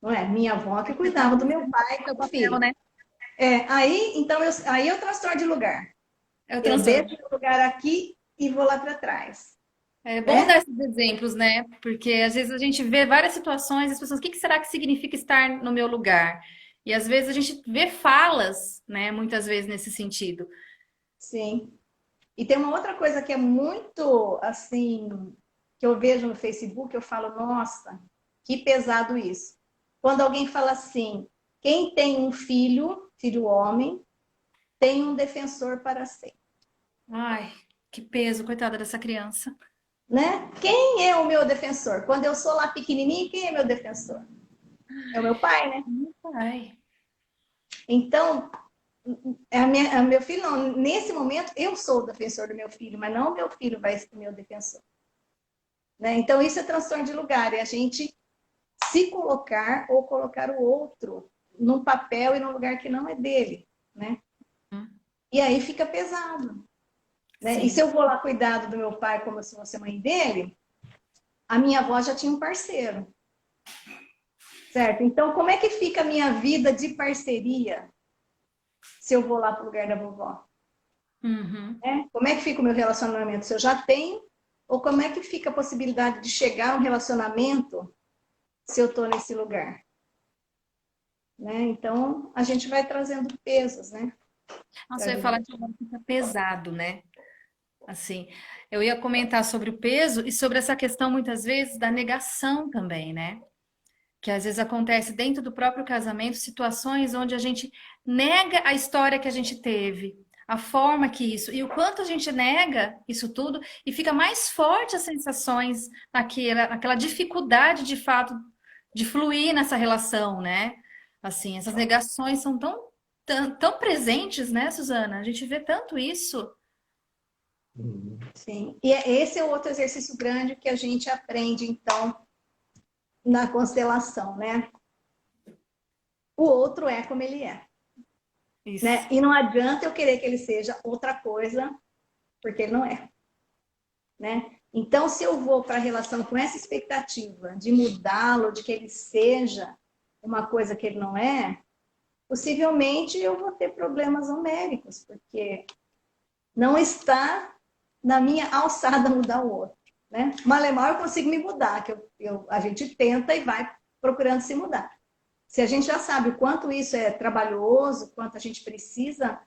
não é? Minha avó que cuidava do meu pai
É o
como
papel,
filho.
né?
Aí eu transtorno de lugar.
É o
Eu
transtorno.
deixo o lugar aqui e vou lá para trás,
É bom
né?
dar esses exemplos, né? Porque às vezes a gente vê várias situações e as pessoas, o que que será que significa estar no meu lugar? E às vezes a gente vê falas, né? Muitas vezes nesse sentido.
Sim. E tem uma outra coisa que é muito assim, que eu vejo no Facebook, eu falo, nossa, que pesado isso. Quando alguém fala assim, quem tem um filho, filho homem, tem um defensor para sempre,
Ai, que peso, coitada dessa criança.
né? Quem é o meu defensor? Quando eu sou lá pequenininho, quem é meu defensor? É o meu pai, né?
Ai,
Então, meu filho não, nesse momento eu sou o defensor do meu filho, mas não o meu filho vai ser o meu defensor, né? Então isso é transtorno de lugar, é a gente se colocar ou colocar o outro num papel e num lugar que não é dele, né? E aí fica pesado, né? E se
sim.
eu vou lá cuidar do meu pai como se fosse mãe dele, a minha avó já tinha um parceiro, certo? Então, como é que fica a minha vida de parceria se eu vou lá para o lugar da vovó?
Uhum.
Né? Como é que fica o meu relacionamento? Se eu já tenho, ou como é que fica a possibilidade de chegar a um relacionamento se eu estou nesse lugar? Né? Então, a gente vai trazendo pesos, né? Para
Nossa,
a
eu ia
vida
falar
da
que
gente.
fica pesado, né? Assim, eu ia comentar sobre o peso e sobre essa questão, muitas vezes, da negação também, né? Que às vezes acontece dentro do próprio casamento, situações onde a gente nega a história que a gente teve, a forma que isso, e o quanto a gente nega isso tudo, e fica mais forte as sensações, aquela dificuldade de fato de fluir nessa relação, né? Assim, essas negações são tão presentes, né, Suzana? A gente vê tanto isso.
uhum.
Sim. E esse é outro exercício grande que a gente aprende, então, na constelação, né? O outro é como ele é, né?
Isso.
E não adianta eu querer que ele seja outra coisa, porque ele não é, né? Então, se eu vou para a relação com essa expectativa de mudá-lo, de que ele seja uma coisa que ele não é, possivelmente eu vou ter problemas homéricos, porque não está na minha alçada mudar o outro, né? Malemar eu consigo me mudar, que a gente tenta e vai procurando se mudar. Se a gente já sabe o quanto isso é trabalhoso, quanto a gente precisa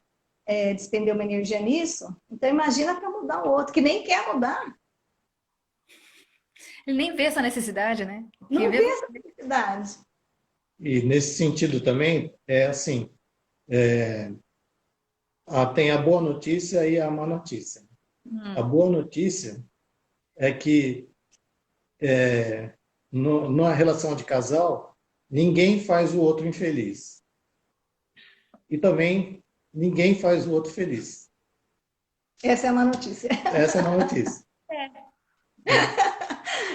despender uma energia nisso, então imagina para mudar o outro, que nem quer mudar,
Ele nem vê essa necessidade, né? Quem
não
vê
vê essa necessidade.
E nesse sentido também, é assim, tem a boa notícia e a má notícia. A boa notícia é que numa relação de casal, ninguém faz o outro infeliz. E também ninguém faz o outro feliz.
Essa é uma notícia.
Essa é uma notícia. Né?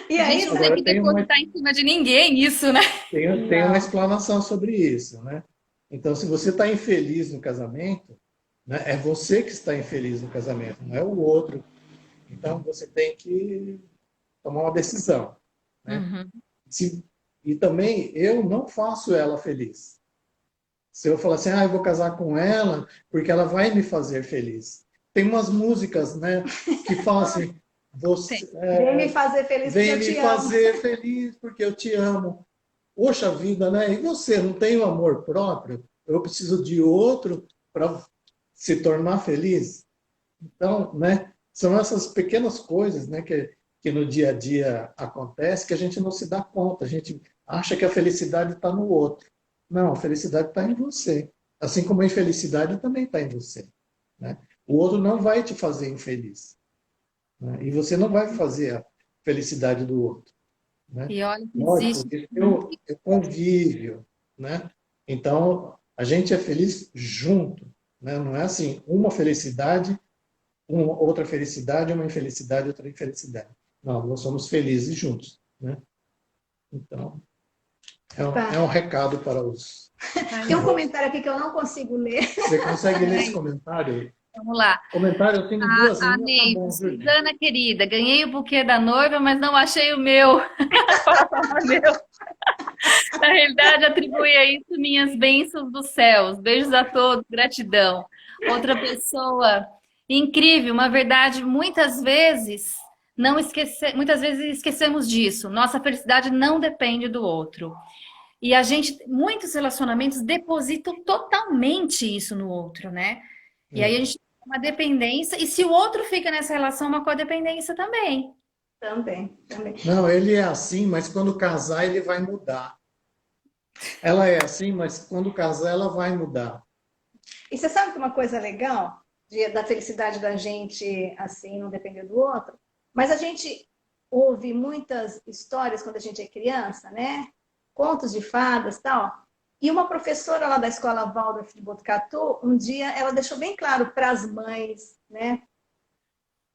E
a
aí,
gente não tem
Agora
que depositar em cima de ninguém isso, né?
tem uma explanação sobre isso, né? Então, se você está infeliz no casamento, né, é você que está infeliz no casamento, não é o outro. Então, você tem que tomar uma decisão, né?
Uhum.
E também, eu não faço ela feliz. Se eu falar assim, eu vou casar com ela porque ela vai me fazer feliz. Tem umas músicas, né, que falam assim,
Tem.
você,
vem me fazer feliz porque
vem
eu
me
te amo.
fazer feliz porque eu te amo. Poxa vida, né? E você não tem o amor próprio? Eu preciso de outro para se tornar feliz? Então, né, são essas pequenas coisas, né, que no dia a dia acontece que a gente não se dá conta. A gente acha que a felicidade está no outro. Não, a felicidade está em você. Assim como a infelicidade também está em você. Né? O outro não vai te fazer infeliz. Né? E você não vai fazer a felicidade do outro. Né?
E olha que
Lógico,
existe.
isso é convívio. Né? Então, a gente é feliz junto. Né? Não é assim, uma felicidade outra felicidade, uma infelicidade, outra infelicidade. Não, nós somos felizes juntos, né? Então, é um recado para os...
Tem um comentário aqui que eu não consigo ler.
Você consegue ler esse comentário?
Vamos lá.
Comentário, eu tenho duas
A
linhas, tá
Ney,
bom, viu, gente?
Suzana querida, ganhei o buquê da noiva, mas não achei o meu. Meu. Na realidade, atribui a isso minhas bênçãos dos céus. Beijos a todos, gratidão. Outra pessoa, incrível, uma verdade, muitas vezes esquecemos disso. Nossa felicidade não depende do outro. E muitos relacionamentos depositam totalmente isso no outro, né? E aí a gente tem uma dependência, e se o outro fica nessa relação, uma codependência também.
Também.
Não, ele é assim, mas quando casar ele vai mudar. Ela é assim, mas quando casar ela vai mudar.
E você sabe que uma coisa legal da felicidade da gente, assim, não depender do outro? Mas a gente ouve muitas histórias quando a gente é criança, né? Contos de fadas e tal. E uma professora lá da escola Waldorf de Botucatu, um dia, ela deixou bem claro para as mães, né?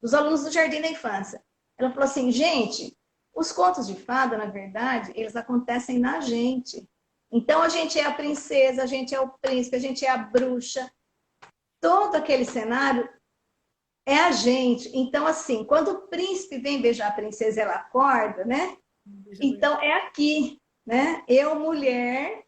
Dos alunos do Jardim da Infância. Ela falou assim, gente, os contos de fada, na verdade, eles acontecem na gente. Então, a gente é a princesa, a gente é o príncipe, a gente é a bruxa. Todo aquele cenário é a gente. Então, assim, quando o príncipe vem beijar a princesa, ela acorda, né? Então, é aqui, né? Eu, mulher,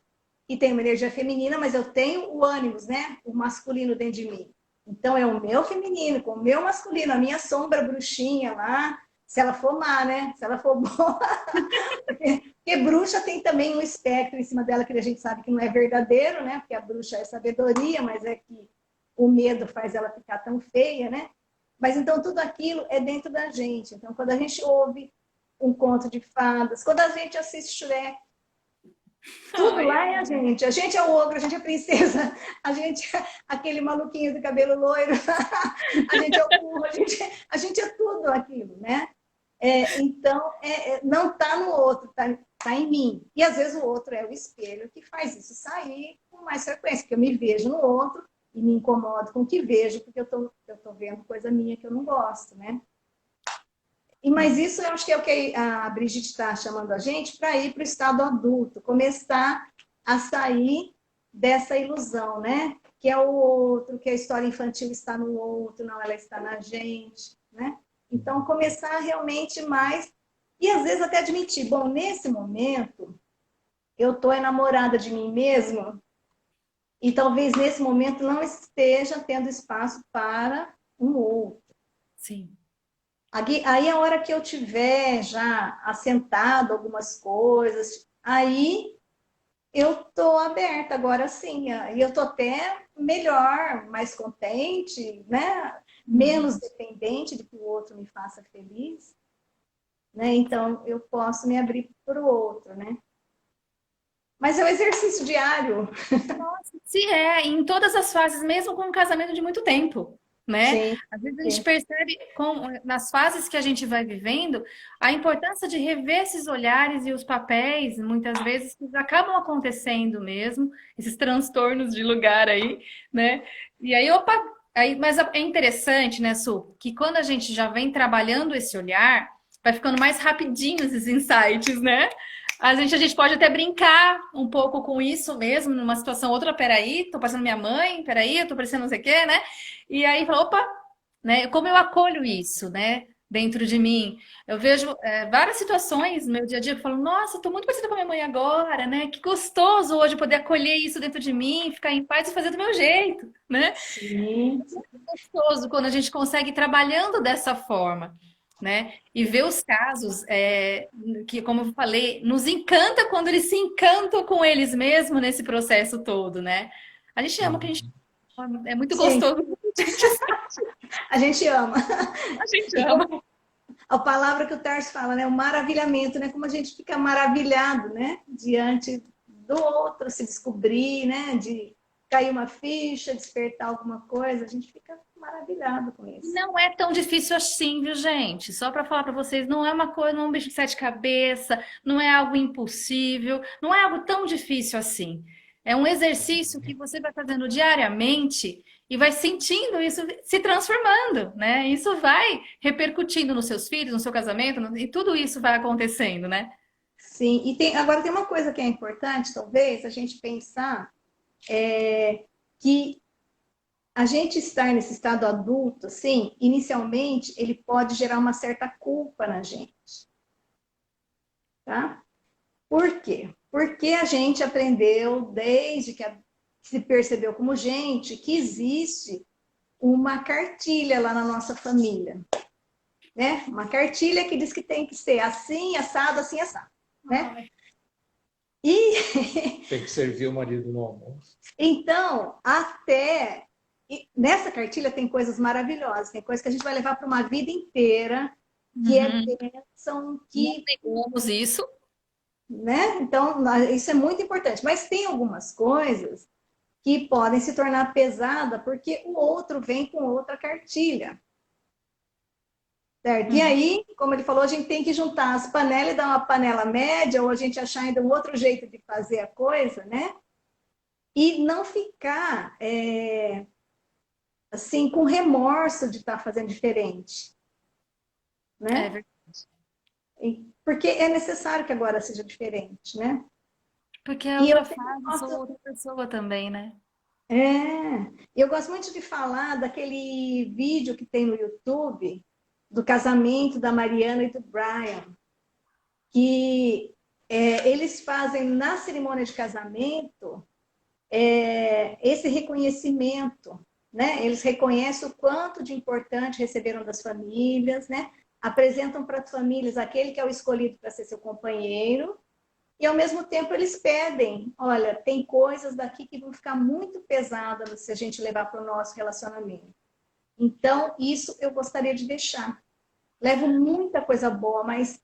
que tenho uma energia feminina, mas eu tenho o ânimos, né? O masculino dentro de mim. Então, é o meu feminino com o meu masculino, a minha sombra bruxinha lá, se ela for má, né? Se ela for boa. Porque bruxa tem também um espectro em cima dela que a gente sabe que não é verdadeiro, né? Porque a bruxa é sabedoria, mas é que o medo faz ela ficar tão feia, né? Mas então tudo aquilo é dentro da gente. Então, quando a gente ouve um conto de fadas, quando a gente assiste Shrek, tudo lá é a gente. A gente é o ogro, a gente é a princesa, a gente é aquele maluquinho do cabelo loiro, a gente é o burro, a gente é tudo aquilo, né? Então, não está no outro, está em mim. E às vezes o outro é o espelho que faz isso sair com mais frequência, porque eu me vejo no outro e me incomodo com o que vejo, porque eu tô vendo coisa minha que eu não gosto, né? Mas isso eu acho que é o que a Brigitte está chamando a gente para ir para o estado adulto, começar a sair dessa ilusão, né? Que é o outro, que a história infantil está no outro, não, ela está na gente, né? Então, começar realmente mais, e às vezes até admitir, bom, nesse momento, eu estou enamorada de mim mesma, e talvez nesse momento não esteja tendo espaço para um outro.
Sim.
Aí a hora que eu tiver já assentado algumas coisas, aí eu estou aberta agora sim, e eu estou até melhor, mais contente, né? Menos dependente de que o outro me faça feliz, né? Então eu posso me abrir para o outro, né? Mas é um exercício diário.
Nossa, sim, em todas as fases, mesmo com um casamento de muito tempo, né?
Sim,
Às vezes a gente percebe nas fases que a gente vai vivendo a importância de rever esses olhares e os papéis, muitas vezes, que acabam acontecendo mesmo, esses transtornos de lugar aí, né? E aí, mas é interessante, né, Su, que quando a gente já vem trabalhando esse olhar, vai ficando mais rapidinho esses insights, né? A gente pode até brincar um pouco com isso mesmo, numa situação outra, peraí, tô parecendo minha mãe, peraí, eu tô parecendo não sei o quê, né? E aí, opa, né? Como eu acolho isso, né? Dentro de mim. Eu vejo várias situações no meu dia a dia que eu falo, nossa, tô muito parecida com a minha mãe agora, né? Que gostoso hoje poder acolher isso dentro de mim, ficar em paz e fazer do meu jeito, né?
sim.
É muito gostoso quando a gente consegue ir trabalhando dessa forma. Né? E ver os casos que, como eu falei, nos encanta quando eles se encantam com eles mesmos nesse processo todo, né? A gente ama o que a gente ama, é muito
Sim.
gostoso.
A gente ama.
A gente
E
ama.
a palavra que o Tarso fala, né? O maravilhamento, né? Como a gente fica maravilhado, né? Diante do outro, se descobrir, né? De cair uma ficha, despertar alguma coisa, a gente fica maravilhado com isso.
Não é tão difícil assim, viu, gente? Só para falar para vocês, não é uma coisa, não é um bicho de sete cabeças, não é algo impossível, não é algo tão difícil assim. É um exercício que você vai fazendo diariamente e vai sentindo isso se transformando, né? Isso vai repercutindo nos seus filhos, no seu casamento, e tudo isso vai acontecendo, né?
Sim, e agora tem uma coisa que é importante, talvez, a gente pensar que a gente estar nesse estado adulto, assim, inicialmente, ele pode gerar uma certa culpa na gente, tá? Por quê? Porque a gente aprendeu, desde que se percebeu como gente, que existe uma cartilha lá na nossa família, né? Uma cartilha que diz que tem que ser assim, assado, né? E
Tem que servir o marido no almoço.
então, até nessa cartilha tem coisas maravilhosas, tem coisas que a gente vai levar para uma vida inteira, que é
Uhum.
bênção,
Não
que,
negamos isso.
né? Então, isso é muito importante. Mas tem algumas coisas que podem se tornar pesada porque o outro vem com outra cartilha. Certo? E
Uhum.
aí, como ele falou, a gente tem que juntar as panelas e dar uma panela média, ou a gente achar ainda um outro jeito de fazer a coisa, né? E não ficar assim com remorso de estar fazendo diferente,
É
né?
verdade.
Porque é necessário que agora seja diferente, né?
Porque é
E eu
outra
sempre
fase, sou
gosto,
outra pessoa também, né?
eu gosto muito de falar daquele vídeo que tem no YouTube do casamento da Mariana e do Brian, que eles fazem na cerimônia de casamento esse reconhecimento, né? Eles reconhecem o quanto de importante receberam das famílias, né? Apresentam para as famílias aquele que é o escolhido para ser seu companheiro, e ao mesmo tempo eles pedem, olha, tem coisas daqui que vão ficar muito pesadas se a gente levar para o nosso relacionamento. Então, isso eu gostaria de deixar. Levo muita coisa boa, mas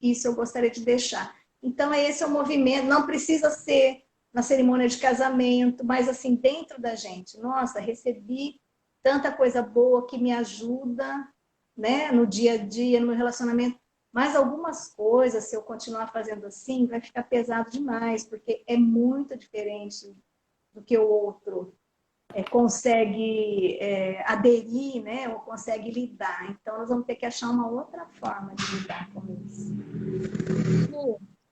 isso eu gostaria de deixar. Então, esse é o movimento, não precisa ser na cerimônia de casamento, mas assim, dentro da gente. Nossa, recebi tanta coisa boa que me ajuda, né, no dia a dia, no meu relacionamento. Mas algumas coisas, se eu continuar fazendo assim, vai ficar pesado demais, porque é muito diferente do que o outro consegue aderir, né, ou consegue lidar. Então, nós vamos ter que achar uma outra forma de lidar com isso.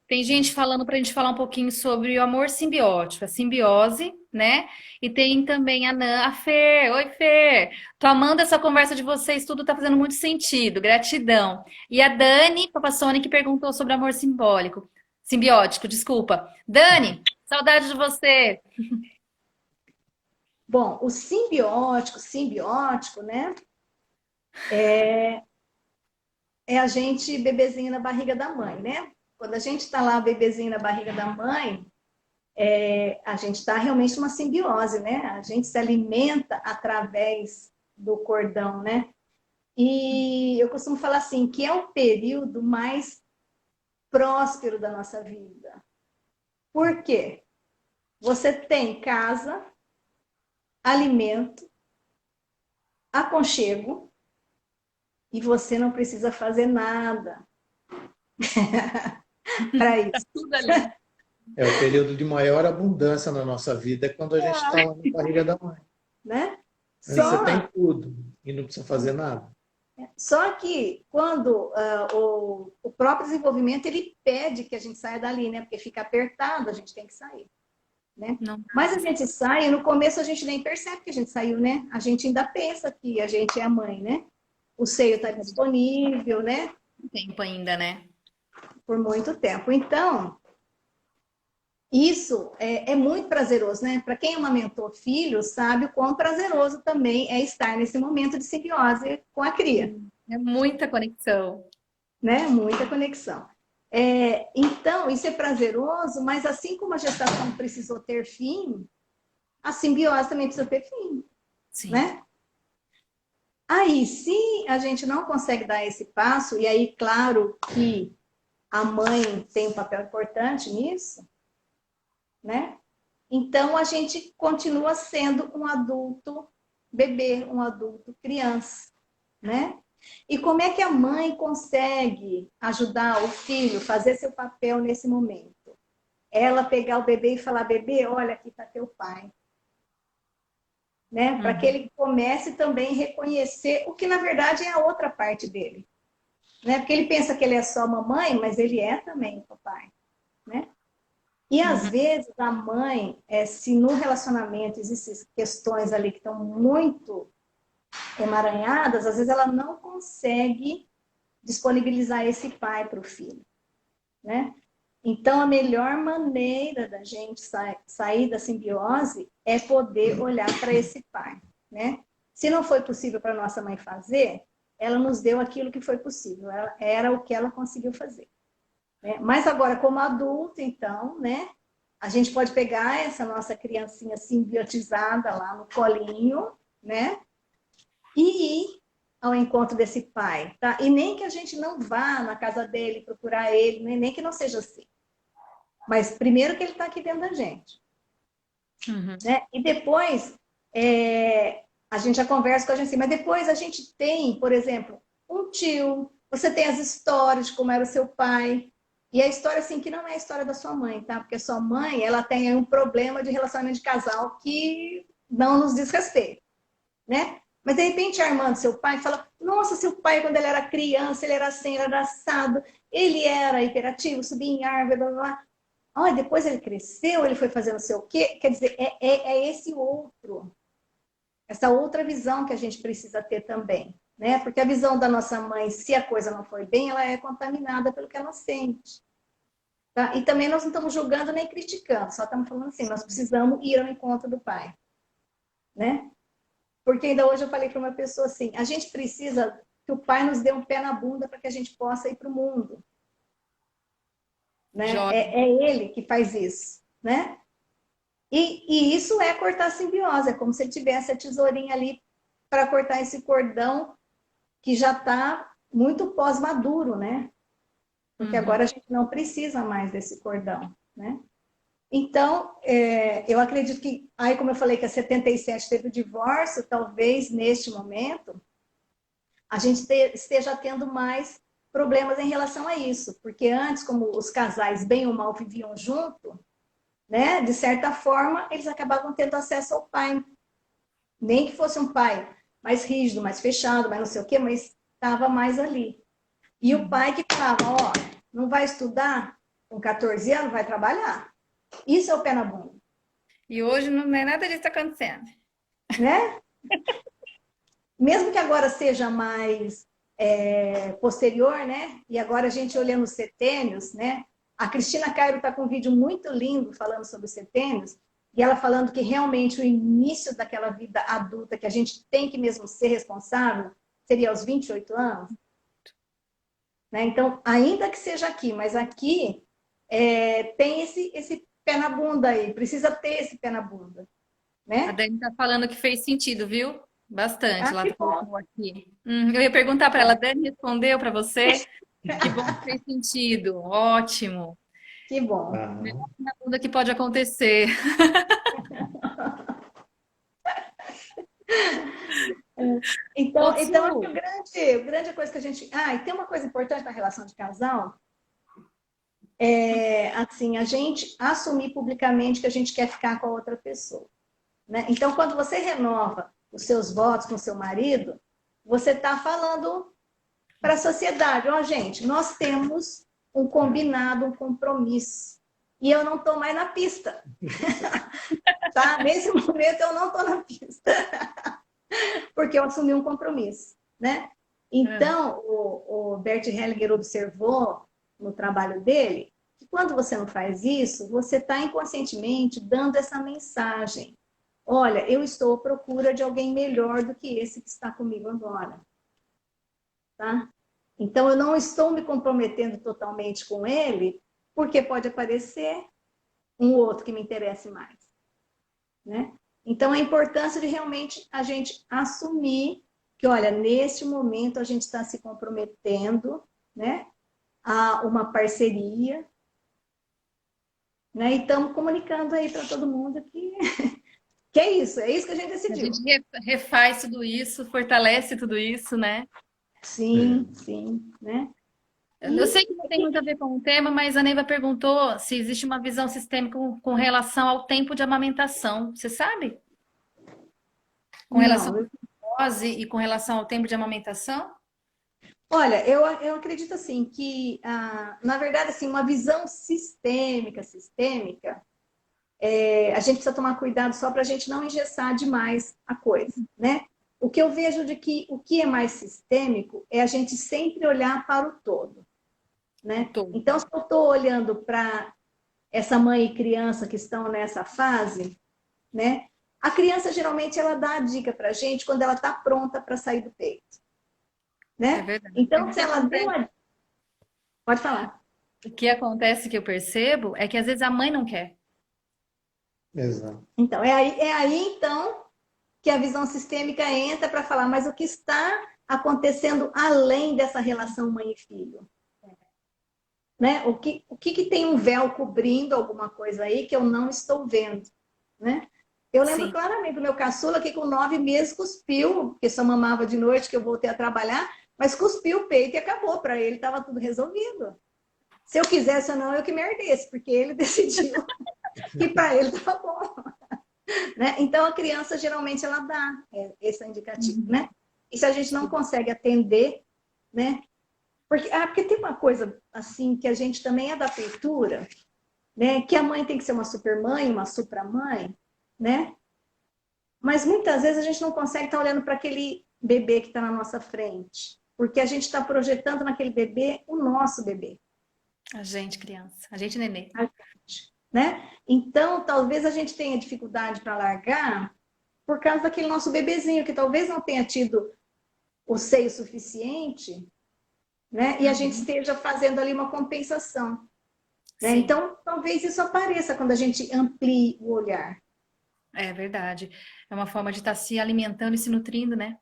Tem gente falando para a gente falar um pouquinho sobre o amor simbiótico, a simbiose, né? E tem também a Fer. Oi, Fer. Tô amando essa conversa de vocês, tudo tá fazendo muito sentido. Gratidão. E a Dani Papassoni que perguntou sobre amor simbólico, simbiótico, desculpa. Dani, saudade de você.
Bom, o simbiótico, né? É a gente bebezinho na barriga da mãe, né? Quando a gente está lá bebezinho na barriga da mãe, a gente está realmente numa simbiose, né? A gente se alimenta através do cordão, né? E eu costumo falar assim, que é o período mais próspero da nossa vida. Por quê? Você tem casa, alimento, aconchego, e você não precisa fazer nada para isso.
Tudo ali.
É o período de maior abundância na nossa vida, é quando a gente está lá na barriga da mãe.
Né?
Antes você
Só,
tem tudo e não precisa fazer nada.
só que quando o próprio desenvolvimento ele pede que a gente saia dali, né? Porque fica apertado, a gente tem que sair. Né?
Não
Mas a gente sai, e no começo a gente nem percebe que a gente saiu, né? A gente ainda pensa que a gente é a mãe, né? O seio está disponível, né?
tem tempo ainda, né?
Por muito tempo. Então, isso é muito prazeroso, né? Para quem amamentou filho, sabe o quão prazeroso também é estar nesse momento de simbiose com a cria,
É muita conexão.
né? Muita conexão. Então, isso é prazeroso, mas assim como a gestação precisou ter fim, a simbiose também precisa ter fim,
Sim.
né? Aí, se a gente não consegue dar esse passo, e aí, claro que a mãe tem um papel importante nisso, né? Então, a gente continua sendo um adulto bebê, um adulto criança, né? E como é que a mãe consegue ajudar o filho a fazer seu papel nesse momento? Ela pegar o bebê e falar, bebê, olha, aqui está teu pai. né? Para que ele comece também a reconhecer o que na verdade é a outra parte dele, né? Porque ele pensa que ele é só mamãe, mas ele é também papai, né? E às vezes a mãe, se no relacionamento existem questões ali que estão muito emaranhadas, às vezes ela não consegue disponibilizar esse pai para o filho, né? Então, a melhor maneira da gente sair da simbiose é poder olhar para esse pai, né? Se não foi possível para nossa mãe fazer, ela nos deu aquilo que foi possível, era o que ela conseguiu fazer, né? Mas agora, como adulto, então, né? A gente pode pegar essa nossa criancinha simbiotizada lá no colinho, né? E ir ao encontro desse pai, tá? E nem que a gente não vá na casa dele procurar ele, nem que não seja assim. Mas primeiro que ele está aqui dentro da gente. Né? E depois, a gente já conversa com a gente assim, mas depois a gente tem, por exemplo, um tio, você tem as histórias de como era o seu pai, e a história, assim, que não é a história da sua mãe, tá? Porque a sua mãe, ela tem um problema de relacionamento de casal que não nos diz respeito, né? Mas, de repente, a irmã do seu pai fala, nossa, seu pai, quando ele era criança, ele era assim, ele era assado, ele era hiperativo, subia em árvore, blá, blá, blá. Olha, depois ele cresceu, ele foi fazer não sei o quê. Quer dizer, esse outro, essa outra visão que a gente precisa ter também, né? Porque a visão da nossa mãe, se a coisa não foi bem, ela é contaminada pelo que ela sente. Tá? E também nós não estamos julgando nem criticando, só estamos falando assim, nós precisamos ir ao encontro do pai, né? Porque ainda hoje eu falei para uma pessoa assim, a gente precisa que o pai nos dê um pé na bunda para que a gente possa ir para o mundo. Né? É ele que faz isso, né? E isso é cortar a simbiose, é como se ele tivesse a tesourinha ali para cortar esse cordão que já está muito pós-maduro, né? Porque agora a gente não precisa mais desse cordão, né? Então, eu acredito que, aí como eu falei que a 77 teve o divórcio, talvez neste momento a gente esteja tendo mais problemas em relação a isso, porque antes, como os casais bem ou mal viviam junto, né, de certa forma, eles acabavam tendo acesso ao pai. Nem que fosse um pai mais rígido, mais fechado, mais não sei o quê, mas estava mais ali. E o pai que falava, ó, não vai estudar, com 14 anos vai trabalhar. Isso é o pé na bunda.
E hoje não é nada disso acontecendo.
Né? Mesmo que agora seja mais posterior, né? E agora a gente olhando os setênios, né? A Cristina Cairo está com um vídeo muito lindo falando sobre os setênios, e ela falando que realmente o início daquela vida adulta, que a gente tem que mesmo ser responsável, seria aos 28 anos. Né? Então, ainda que seja aqui, mas aqui tem esse pé na bunda aí, precisa ter esse pé na bunda. Né?
A Dani está falando que fez sentido, viu? Bastante. Ela
que
colocou aqui. Eu ia perguntar para ela, Dani respondeu para você? Que bom que fez sentido. Ótimo.
Que bom.
Melhor na bunda que pode acontecer.
Então acho que o grande coisa que a gente... e tem uma coisa importante na relação de casal, assim, a gente assumir publicamente que a gente quer ficar com a outra pessoa. Né? Então, quando você renova os seus votos com o seu marido, você está falando para a sociedade, ó, gente, nós temos um combinado, um compromisso. E eu não estou mais na pista. Tá? Nesse momento eu não estou na pista. Porque eu assumi um compromisso. Né? Então, o Bert Hellinger observou no trabalho dele que quando você não faz isso, você está inconscientemente dando essa mensagem. Olha, eu estou à procura de alguém melhor do que esse que está comigo agora. Tá? Então, eu não estou me comprometendo totalmente com ele, porque pode aparecer um outro que me interesse mais. Né? Então, a importância de realmente a gente assumir que, olha, neste momento a gente está se comprometendo, né, a uma parceria, né, e estamos comunicando aí para todo mundo que é isso que a gente decidiu.
A gente refaz tudo isso, fortalece tudo isso, né?
Sim, sim, né?
Eu sei que não tem muito a ver com o tema, mas a Neiva perguntou se existe uma visão sistêmica com relação ao tempo de amamentação. Você sabe? Com relação
Não,
à dose e com relação ao tempo de amamentação?
olha, eu acredito assim que, na verdade, assim, uma visão sistêmica, a gente precisa tomar cuidado só para a gente não engessar demais a coisa, né? O que eu vejo de que o que é mais sistêmico é a gente sempre olhar para o todo,
O
né?
todo.
Então, se eu estou olhando para essa mãe e criança que estão nessa fase, né? A criança geralmente ela dá a dica para a gente quando ela está pronta para sair do peito,
É
né?
verdade.
Então, se ela deu a... Pode falar.
O que acontece que eu percebo é que às vezes a mãe não quer.
Exato.
Então, é aí então que a visão sistêmica entra para falar, mas o que está acontecendo além dessa relação mãe e filho? Né? O que tem um véu cobrindo alguma coisa aí que eu não estou vendo? Né? Eu lembro
Sim.
claramente do meu caçula que com 9 meses cuspiu, porque só mamava de noite que eu voltei a trabalhar, mas cuspiu o peito e acabou. Para ele estava tudo resolvido. Se eu quisesse ou não, eu que me herdesse, porque ele decidiu que para ele estava bom. Né? Então, a criança, geralmente, ela dá esse indicativo. Né? E se a gente não consegue atender, né? Porque tem uma coisa, assim, que a gente também é da cultura, né? Que a mãe tem que ser uma supermãe, uma supramãe, né? Mas muitas vezes a gente não consegue estar olhando para aquele bebê que está na nossa frente, porque a gente está projetando naquele bebê o nosso bebê.
A gente, criança. A gente, nenê.
Né? Então, talvez a gente tenha dificuldade para largar por causa daquele nosso bebezinho, que talvez não tenha tido o seio suficiente, né? E a gente esteja fazendo ali uma compensação. Né?
Sim,
Então, talvez isso apareça quando a gente amplie o olhar.
é verdade. É uma forma de estar se alimentando e se nutrindo, né?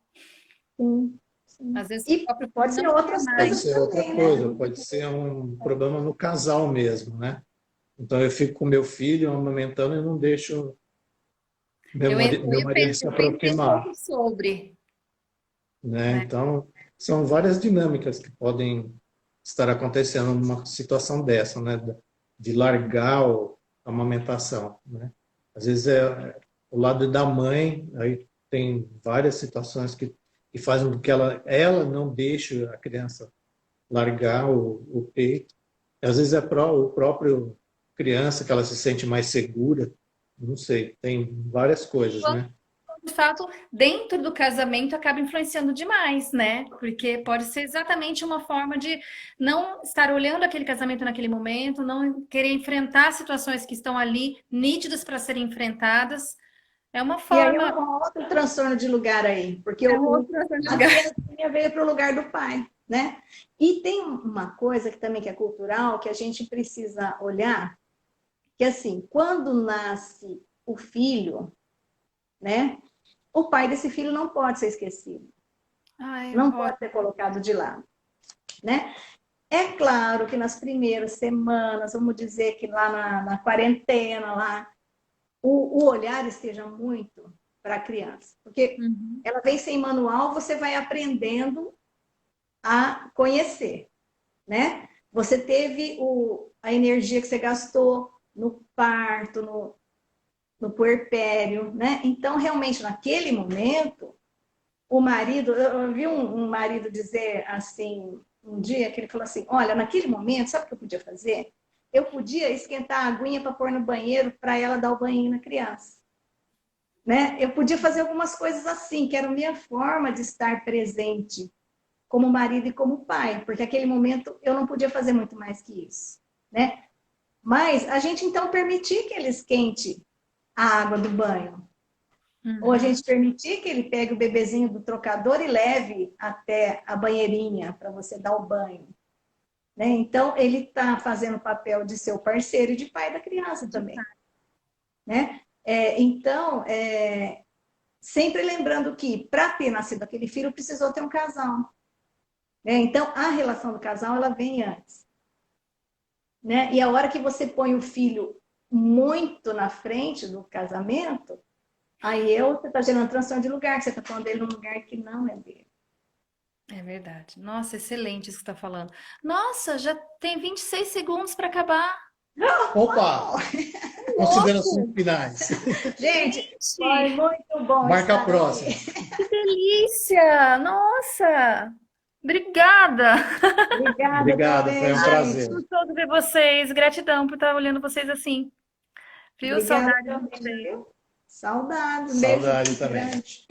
Sim, sim.
Às vezes o
E
próprio filho
pode ser
não quer
outras
Pode
mais.
coisas
ser outra
também, né?
coisa, pode ser um problema no casal mesmo, né? Então eu fico com meu filho amamentando e não deixo meu marido se
Eu pensei um
aproximar,
pouco sobre,
né?
né?
Então são várias dinâmicas que podem estar acontecendo numa situação dessa, né? De largar a amamentação, né? Às vezes é o lado da mãe, aí tem várias situações que fazem com que ela não deixe a criança largar o peito. Às vezes é o próprio criança que ela se sente mais segura, não sei, tem várias coisas, né?
De fato, dentro do casamento acaba influenciando demais, né? Porque pode ser exatamente uma forma de não estar olhando aquele casamento naquele momento, não querer enfrentar situações que estão ali nítidas para serem enfrentadas. É uma
E aí é
forma,
um outro transtorno de lugar aí, porque
é um outro
a
lugar.
criancinha veio para o lugar do pai, né? E tem uma coisa que também que é cultural, que a gente precisa olhar, que assim, quando nasce o filho, né? O pai desse filho não pode ser esquecido,
Ai,
não
olha,
pode ser colocado de lado, né? É claro que nas primeiras semanas, vamos dizer que lá na quarentena, lá, o olhar esteja muito para a criança. Porque
uhum,
ela vem sem manual, você vai aprendendo a conhecer, né? Você teve a energia que você gastou no parto, no puerpério, né? Então, realmente, naquele momento, o marido, eu vi um marido dizer assim, um dia, que ele falou assim, olha, naquele momento, sabe o que eu podia fazer? Eu podia esquentar a aguinha para pôr no banheiro para ela dar o banho na criança. Né? Eu podia fazer algumas coisas assim, que era a minha forma de estar presente como marido e como pai, porque naquele momento eu não podia fazer muito mais que isso. Né? Mas a gente então permitir que ele esquente a água do banho, ou a
uhum.
gente permitir que ele pegue o bebezinho do trocador e leve até a banheirinha para você dar o banho. Né? Então, ele está fazendo o papel de ser o parceiro e de pai da criança também. Né? Então, sempre lembrando que para ter nascido aquele filho, precisou ter um casal. Né? Então, a relação do casal ela vem antes. Né? E a hora que você põe o filho muito na frente do casamento, aí você está gerando transição de lugar, que você está pondo ele num lugar que não é dele.
É verdade. Nossa, excelente isso que você está falando. Nossa, já tem 26 segundos para acabar.
Opa! Considerações finais.
Gente, foi muito bom.
Marca a
estar
próxima.
aqui.
Que delícia! Nossa! Obrigada!
Obrigada
Obrigado,
também,
foi um
gente.
prazer.
Gostoso ver vocês. Gratidão por estar olhando vocês assim. Viu?
Obrigada
Saudade de
também,
vocês.
viu? Saudade. Um beijo
Saudade também.
grande.